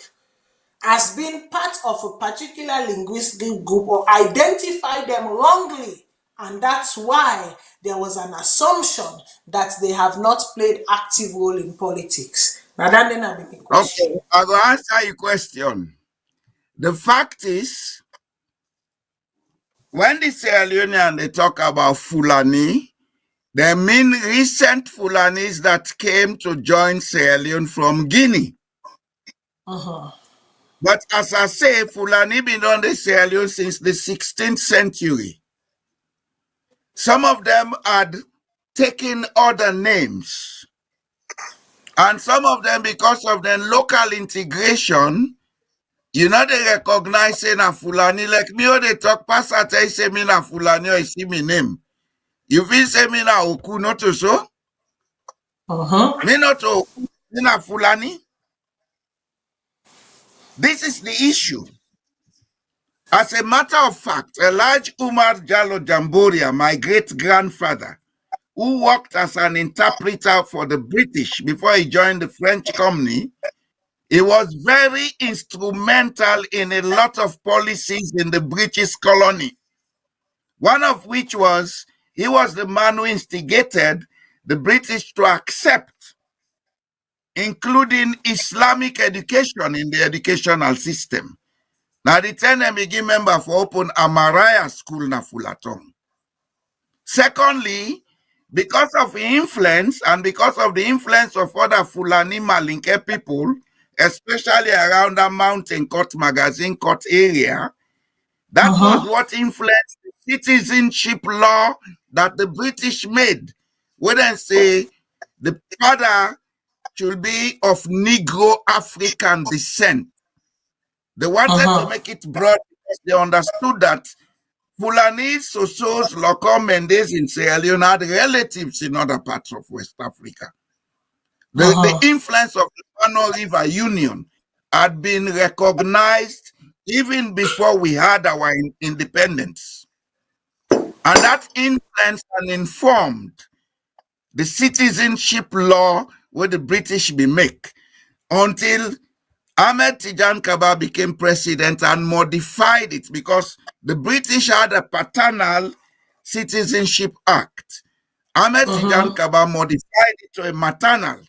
as being part of a particular linguistic group or identify them wrongly? And that's why there was an assumption that they have not played active role in politics. Now that then I be the question. Okay, I will answer your question. The fact is, when the Sierra Leonean they talk about Fulani, they mean recent Fulanis that came to join Sierra Leone from Guinea. But as I say, Fulani been on the Sierra Leone since the 16th century. Some of them had taken other names. And some of them, because of their local integration, You know they recognize say na Fulani like me or they talk pass at I say me na Fulani or you see me name. You feel say me na Oku not to so? Me not Oku, me na Fulani. This is the issue. As a matter of fact, a large Umar Jallo Jamboria, my great-grandfather, who worked as an interpreter for the British before he joined the French colony, he was very instrumental in a lot of policies in the British colony. One of which was, he was the man who instigated the British to accept, including Islamic education in the educational system. Now, the time them begin member for open Amaraya school na Fulatong. Secondly, because of influence and because of the influence of other Fulani Malinke people, especially around the Mountain Court Magazine Court area, that was what influenced the citizenship law that the British made. When they say the father should be of Negro African descent. They wanted to make it broad because they understood that Fulani, Sosos, Loco, Mendes in Sierra Leone had relatives in other parts of West Africa. The influence of the Pano River Union had been recognized even before we had our independence. And that influenced and informed the citizenship law where the British be make until Ahmed Tijan Kaba became president and modified it because the British had a paternal citizenship act. Ahmed Tijan Kaba modified it to a maternal.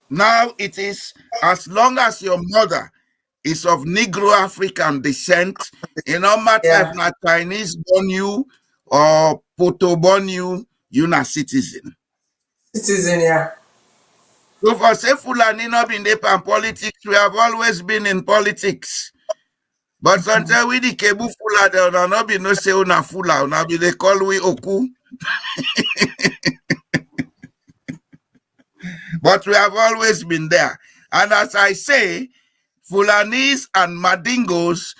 Now it is as long as your mother is of Negro African descent, it no matter if not Chinese born you or Poto born you not citizen. Citizen, yeah. So for say Fulani not been there in politics, we have always been in politics. But sometimes we the Kebu Fula, there will not be no say una Fula, una be they call we Oku. But we have always been there. And as I say, Fulanis and Madingos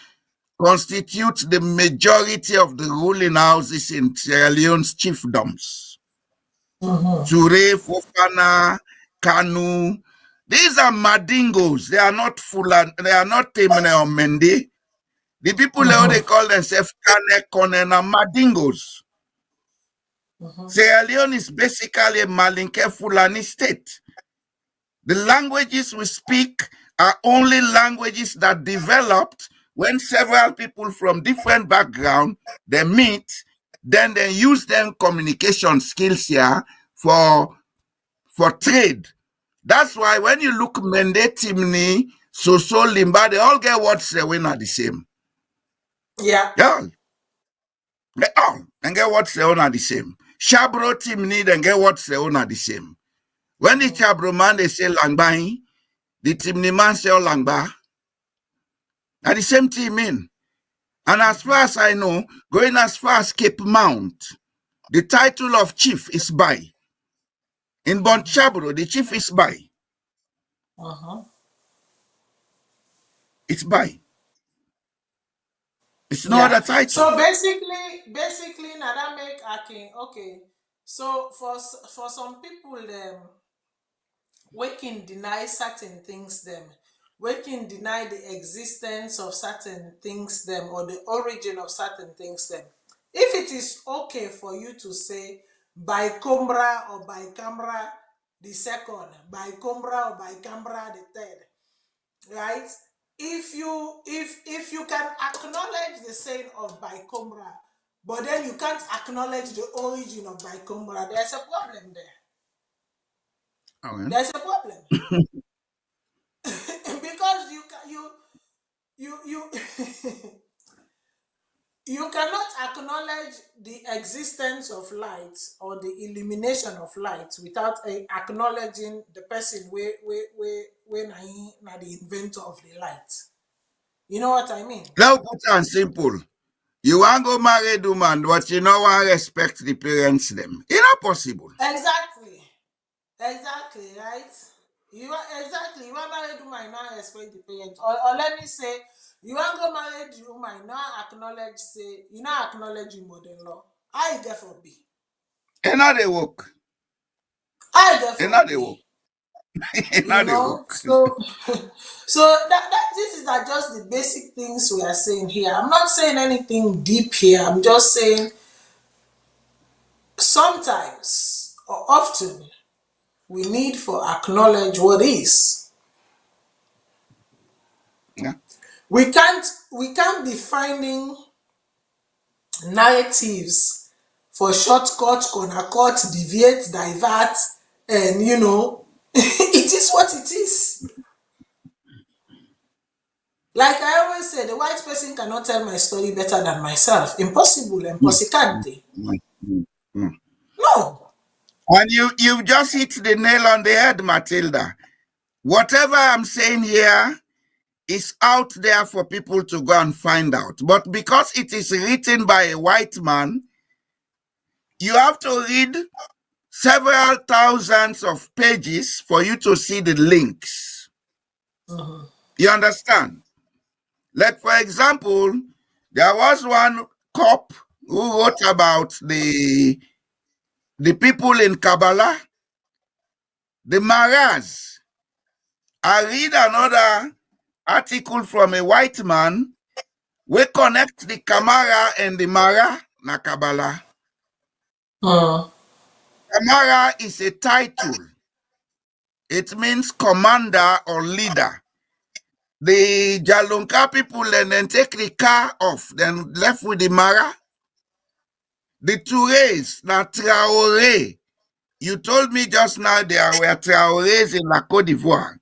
constitute the majority of the ruling houses in Sierra Leone's chiefdoms. Ture, Fofana, Kanu. These are Madingos. They are not Fulani, they are not Temene or Mende. The people they call themselves Kane, Konen, and Madingos. Sierra Leone is basically a Malinke Fulani state. The languages we speak are only languages that developed when several people from different backgrounds they meet, then they use them communication skills here for trade. That's why when you look Mende, Timni, Soso, Limba, they all get words they win are the same. Yeah. Yeah. They all and get words they own are the same. Shabro, Timni, then get words they own are the same. When the Chabro man they say Langbai, the Timni man say Langba. Now the same thing mean. And as far as I know, going as far as Cape Mount, the title of chief is Bai. In Bonchabro, the chief is Bai. It's Bai. It's no other title. So basically, now that make Akin okay. So for some people, we can deny certain things them. We can deny the existence of certain things them or the origin of certain things them. If it is okay for you to say by Combra or by Camera the second, by Combra or by Cambra the third, right? If you can acknowledge the saying of by Combra, but then you can't acknowledge the origin of by Combra, there's a problem there. Okay. There's a problem. Because you cannot acknowledge the existence of light or the illumination of light without acknowledging the person where na the inventor of the light. You know what I mean? Let's put it simple. You want to go marry the man, but you know want respect the parents them. It's not possible. Exactly, right? Exactly. You want married woman, now expect the parents. Or let me say, you want go married woman, now acknowledge, say, you now acknowledge your mother-in-law. I therefore be. And now they work. I And therefore now they work. be. And now they work. So so that this is that just the basic things we are saying here. I'm not saying anything deep here. I'm just saying sometimes or often we need for acknowledge what is. Yeah. We can't be finding narratives for shortcut, corner cut, deviate, divert, and it is what it is. Like I always say, the white person cannot tell my story better than myself. Impossible, Mm, impossicante. mm, mm, mm. No. And you just hit the nail on the head, Matilda. Whatever I'm saying here is out there for people to go and find out. But because it is written by a white man, you have to read several thousands of pages for you to see the links. You understand? Like, for example, there was one cop who wrote about the people in Kabbalah, the Maras. I read another article from a white man. We connect the Kamara and the Mara na Kabbalah. Kamara is a title. It means commander or leader. The Jalunka people then take the car off, then left with the Mara. The Tourés, na Traoré. You told me just now there were Traorés in La Côte d'Ivoire.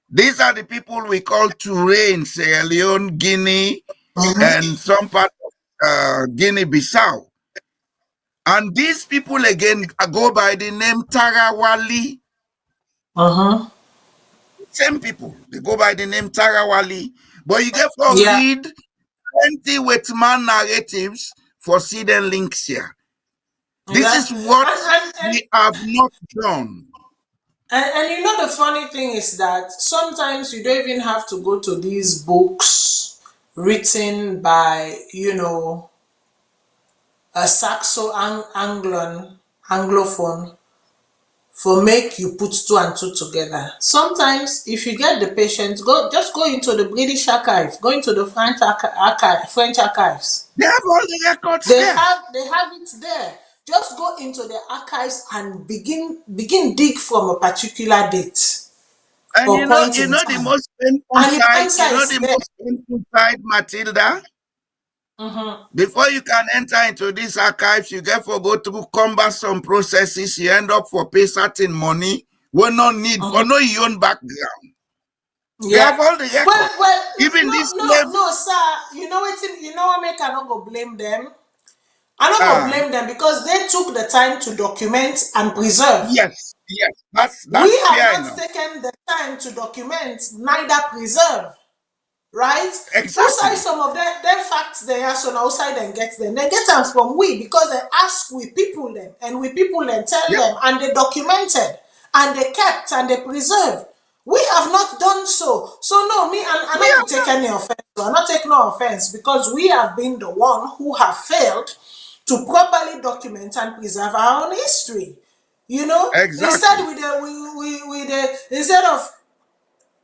These are the people we call Touré in Sierra Leone, Guinea, and some part of Guinea-Bissau. And these people again go by the name Tarawali. Same people, they go by the name Tarawali. But you get to Yeah. read 20 Whitman narratives for see the links here. This is what we have not done. And the funny thing is that sometimes you don't even have to go to these books written by, a Anglophone for make you put two and two together. Sometimes if you get the patience, go into the British archive, go into the French archives. They have all the records They there. have it there. Just go into the archives and begin dig from a particular date And or point in the time. most painful And the side, answer is the there. most painful side, Matilda. Before you can enter into these archives, you get to go through cumbersome processes. You end up for pay certain money. We no need for no your own background. They Yeah. have all the records. Well, Even this slave. no, sir. You know what make I not go blame them? I not go blame them because they took the time to document and preserve. Yes, that's We have fair not enough. taken the time to document, neither preserve. Right? Who say Exactly. some of them facts they are so outside and get them. They get them from we because they ask we people them and we people then tell Yep. them and they documented and they kept and they preserved. We have not done so. So no, me I'm not to take any offense. I'm not taking no offense because we have been the one who have failed to properly document and preserve our own history. Exactly. Instead of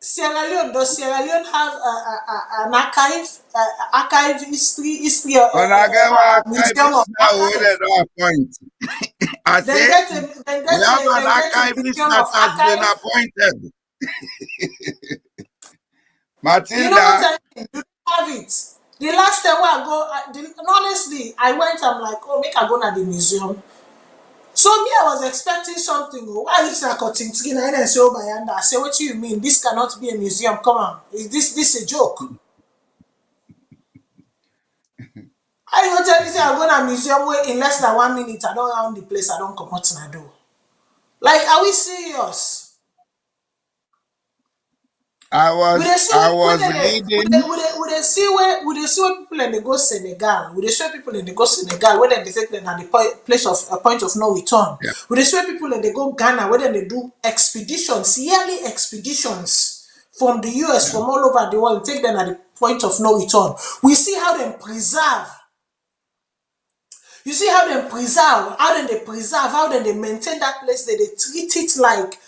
Sierra Leone, does Sierra Leone have an archive history And I get my museum of archivist now archive? with an appoint. I Then say get a then we get have a an then get a archivist museum that of has been archive. appointed. You know what Matilda, I mean? You don't have it. The last time I go, honestly, I went. I'm like, oh, make I go to the museum. So me, I was expecting something. Oh, why is that cutting skin? And I say, oh, my hand. I say, what do you mean? This cannot be a museum. Come on, is this a joke? I go tell you say I go to a museum where in less than 1 minute I don't own the place, I don't come out and I do. Like, are we serious? I We dey was see I when was reading. we dey see where people and they go Senegal. We dey see people and they go Senegal where they take them at the place of a point of no return. Yeah. We dey see people and they go Ghana where they do expeditions, yearly expeditions from the US, from all over the world, take them at the point of no return. We see how they preserve. You see how they preserve, how they maintain that place, they treat it like,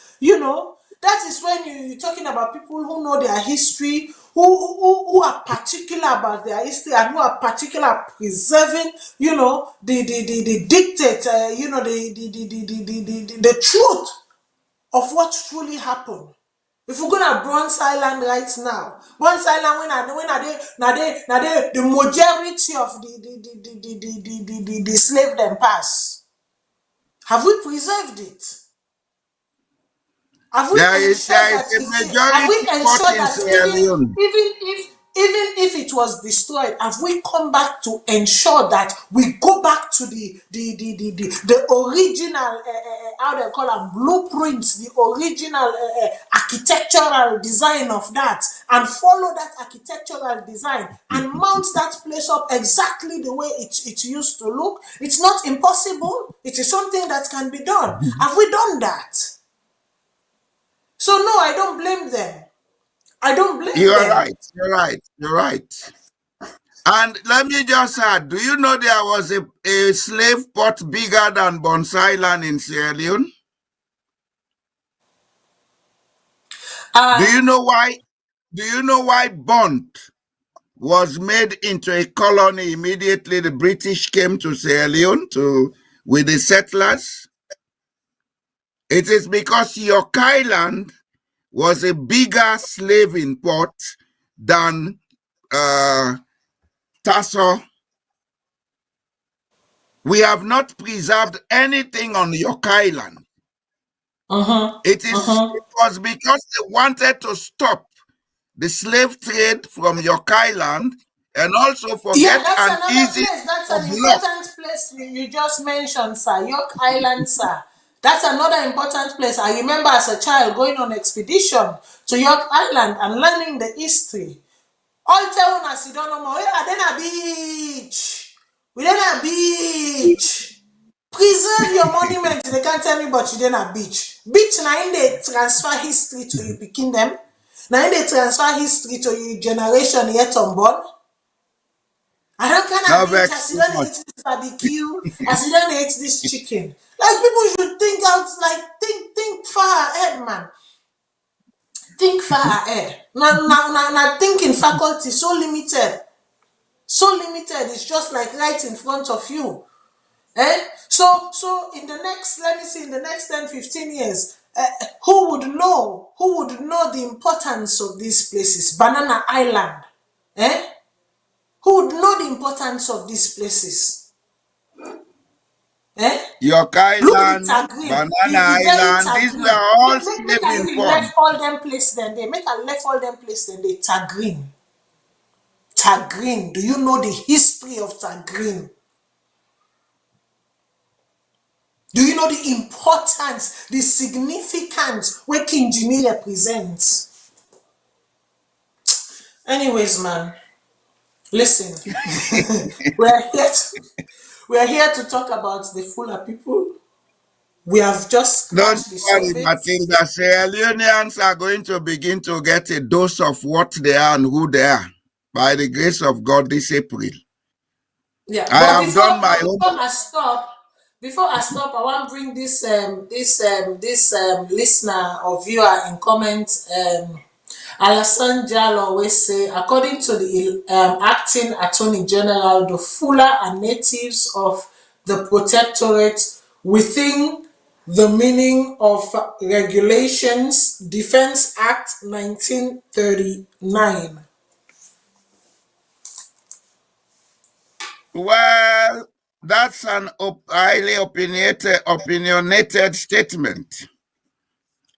that is when you're talking about people who know their history, who are particular about their history and who are particular preserving, the dictate, the truth of what truly happened. If we go to Bronze Island right now, Bronze Island when they the majority of the slave them pass. Have we preserved it? Have we There is ensured a that have we majority court ensured in that Sierra Leone. even if it was destroyed, have we come back to ensure that we go back to the original how they call them blueprints, the original architectural design of that, and follow that architectural design and mount that place up exactly the way it used to look? It's not impossible. It is something that can be done. Have we done that? So no, I don't blame them. I don't blame You're them. right. You're right. You're right. And let me just add, do you know there was a slave port bigger than Bons Island in Sierra Leone? Do you know why? Do you know why Bont was made into a colony immediately the British came to Sierra Leone with the settlers? It is because York Island was a bigger slaving port than Tasso. We have not preserved anything on York Island. It was because they wanted to stop the slave trade from York Island and also Yeah, forget that's an another easy place. That's of an block. important place you just mentioned, sir. York Island, sir. That's another important place. I remember as a child going on expedition to York Island and learning the history. All tell us you don't know more. We are then a beach. We then a beach. Preserve your monument. They can't tell me but you then a beach. Beach now in they transfer history to you picking them. Now in they transfer history to your generation yet unborn. I don't Now kind of beach. I vex see too don't much. eat this barbecue. I see don't eat this chicken. Like people should think out, like think far ahead, man. Think far ahead. Now thinking faculty so limited. So limited, it's just like right in front of you. So in the next, let me see, in the next 10-15 years, who would know the importance of these places? Banana Island. Who would know the importance of these places? York Look the Island, tag green, Banana the very Island, tag these green. were all Make I slaving even ports. left all them place then they make I left all them place then they tag green. Tag green. Do you know the history of tag green? Do you know the importance, the significance where King Jimmy represents? Anyways, man, listen, we're here to talk about the Fula people. We have just Don't scratched the worry, surface. Matilda. Sierra Leoneans are going to begin to get a dose of what they are and who they are by the grace of God this April. Yeah, I but have done my own. before I stop, I want to bring this listener or viewer in comment. Alassane Diallo always say, according to the acting Attorney General, the Fula are natives of the protectorate within the meaning of Regulations Defense Act 1939. Well, that's an highly opinionated statement.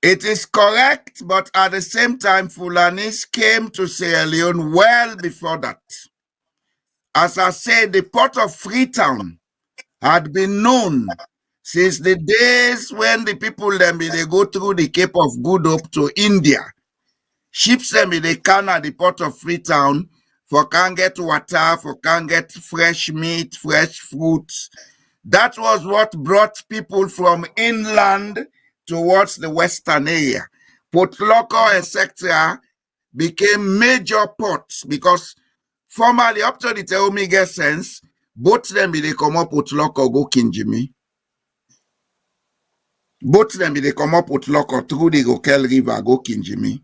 It is correct, but at the same time, Fulanis came to Sierra Leone well before that. As I said, the port of Freetown had been known since the days when the people then they go through the Cape of Good Hope to India. ships them in the can at the port of Freetown for can get water, for can get fresh meat, fresh fruits. That was what brought people from inland towards the western area. Port Loko, etc., became major ports because formerly, up to the Teomi get sense, both them they come up Port Loko go Kinjimi. Both them they come up Port Loko through the Gokel River go Kinjimi.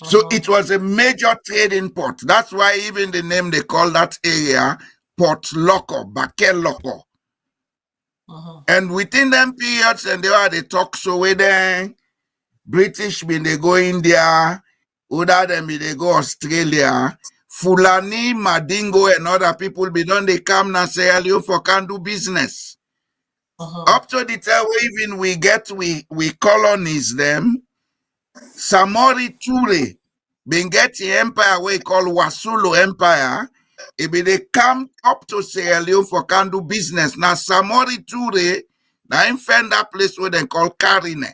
So it was a major trading port. That's why even the name they call that area Port Loko, Bakel Loko. And within them periods, and they were the talk so with them, British when they go India, other than they go Australia, Fulani, Madingo, and other people be done they come now Sierra Leone for can do business. Up to the time even we colonize them, Samori Ture, been get the empire we call Wasulu Empire. If they come up to Sierra Leone for can do business, now Samori Ture, now in find that place where they call Karine.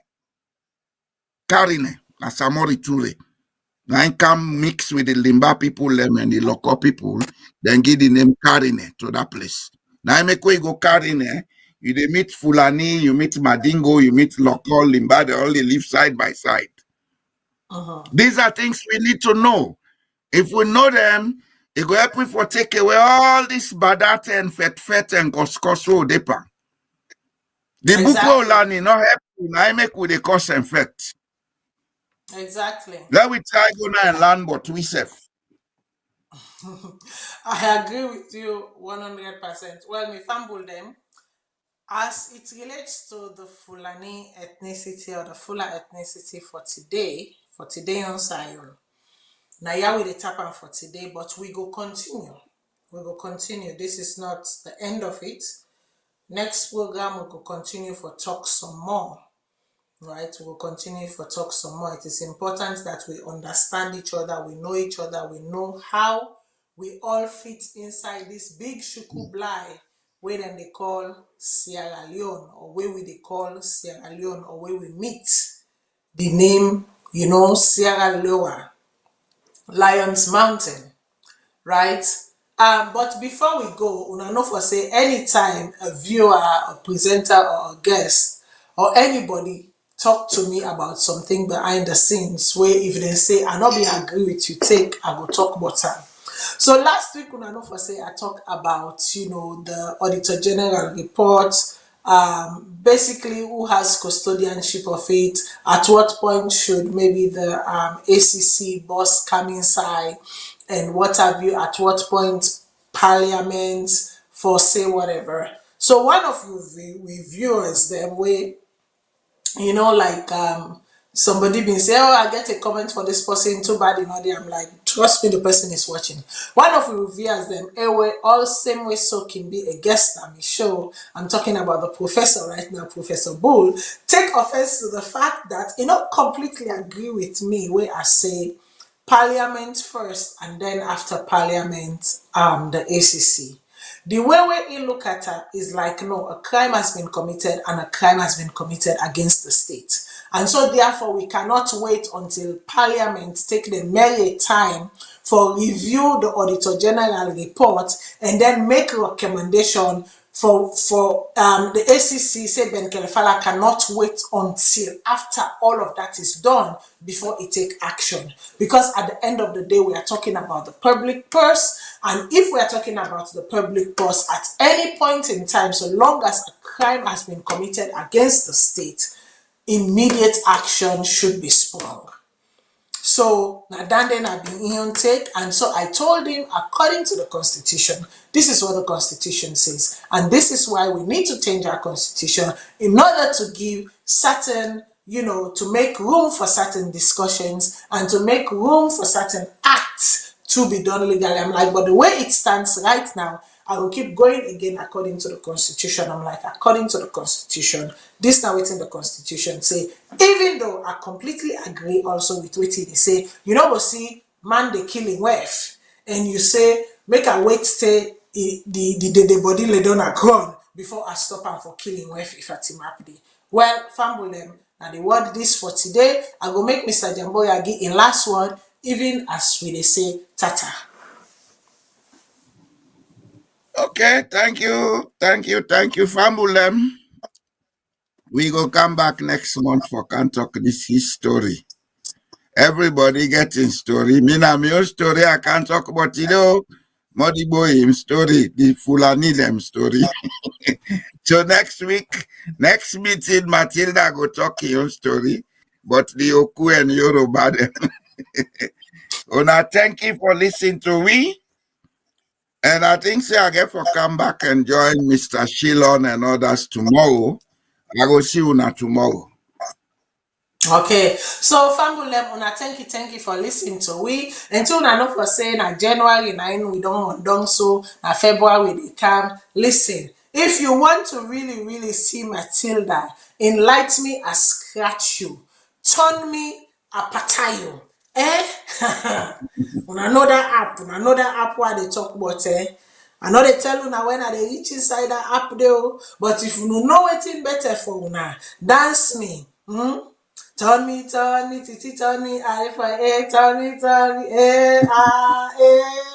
Karine, na Samori Ture. Now in come mix with the Limba people them and the local people, then give the name Karine to that place. Now I make way go Karine, you they meet Fulani, you meet Madingo, you meet local Limba, they all live side by side. These are things we need to know. If we know them, it will help me for take away all this badate and fet and koskoso depa. The book will learn not help you, I make with the cause and fet. Exactly. Let we try go now and learn what we say. I agree with you 100%. Well, me fumble them. As it relates to the Fulani ethnicity or the Fula ethnicity for today on Zion. Now, yeah, we the tap on for today, but we go continue. We go continue. This is not the end of it. Next program, we go continue for talk some more. Right? We will continue for talk some more. It is important that we understand each other, we know each other, we know how we all fit inside this big shuku blai where then they call Sierra Leone, or where we they call Sierra Leone, or where we meet the name, Sierra Leone, Lions Mountain, right? But before we go, una know for say anytime a viewer, a presenter, or a guest, or anybody talk to me about something behind the scenes, where if they say I not be agree with you, I go talk about time. So last week, una know for say I talk about the Auditor General report. Basically, who has custodianship of it? At what point should maybe the ACC boss come inside, and what have you? At what point Parliament for say whatever? So one of you viewers them way, somebody been say, oh, I get a comment for this person too bad, I'm like, trust me, the person is watching. One of you viewers them, anyway, all same way so can be a guest on the show. I'm talking about the professor right now, Professor Bull. Take offense to the fact that completely agree with me where I say Parliament first, and then after Parliament, the ACC. The way we look at it is like, no, a crime has been committed, and a crime has been committed against the state. And so therefore we cannot wait until Parliament take the merry time for review the Auditor General report and then make a recommendation for the ACC. Say Ben Kelefala cannot wait until after all of that is done before it take action, because at the end of the day we are talking about the public purse, and if we are talking about the public purse at any point in time, so long as a crime has been committed against the state, immediate action should be sprung. So Nadande had been take, and so I told him, according to the Constitution, this is what the Constitution says, and this is why we need to change our Constitution in order to give certain, to make room for certain discussions and to make room for certain acts to be done legally. I'm like, but the way it stands right now, I will keep going again according to the Constitution. I'm like, according to the Constitution, this now within the Constitution say, even though I completely agree also with what they say, we see man they killing wife, and you say, make a wait stay the body lay down a ground before I stop her for killing wife if I team up. Well, family them, Now the word this for today. I go make Mr. Jamboya give in last word, even as we dey say tata. Okay, thank you, Fambulem. We go come back next month for can talk this his story. Everybody getting story. Me na my own story. I can't talk about Modibo him story, the Fulani them story. So next week, next meeting, Matilda go talk your own story, but the Oku and Yoruba them. Una, thank you for listening to me. And I think I get for come back and join Mr. Shilon and others tomorrow. I go see una tomorrow. Okay, so Fambulem, una thank you for listening to we. Until na not for saying na January 9 we don't done so, na February we dey come. Listen, if you want to really see Matilda, enlight me, I scratch you, turn me, I patta you. Una know that app where they talk about I know they tell una when I dey reach inside that app there, but if you know wetin better for una, dance me. Turn me, titi, turn me, I for a, turn me,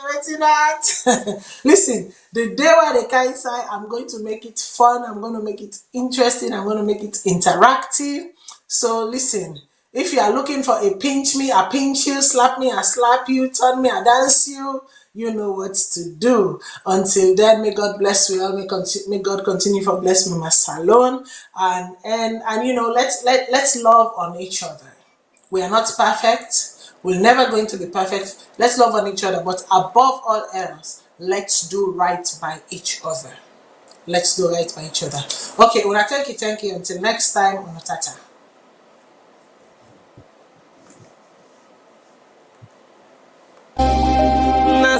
waiting that. Listen, the day where they can inside, I'm going to make it fun, I'm going to make it interesting, I'm going to make it interactive. So listen, if you are looking for a pinch me, I pinch you, slap me, I slap you, turn me, I dance you, you know what to do. Until then, may God bless you all. May God continue for bless me, my salon, and you know, let's love on each other. We are not perfect. We're never going to be perfect. Let's love on each other, but above all else, let's do right by each other. Let's do right by each other. Okay, well, thank you. Until next time, Tata.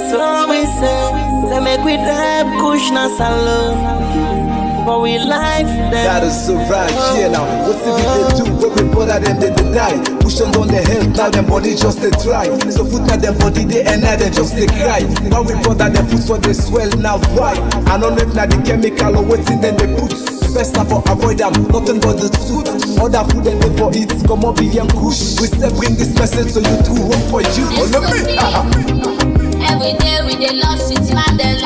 So we say make we drive kush na salon, but we life them. Gotta survive, yeah now. What's if they do? When we bother them, they die. Push on down the hill, now them body just they try. So foot at them body, they and now they just they cry. Now we bother them foot so they swell now why? I don't know if now the chemical or what's in them they put. Best now for avoid them, nothing but the suit. Other food and they for it, come up and kush. We say bring this message so you do work for you. Oh no me. Every day we dey lost it, man, the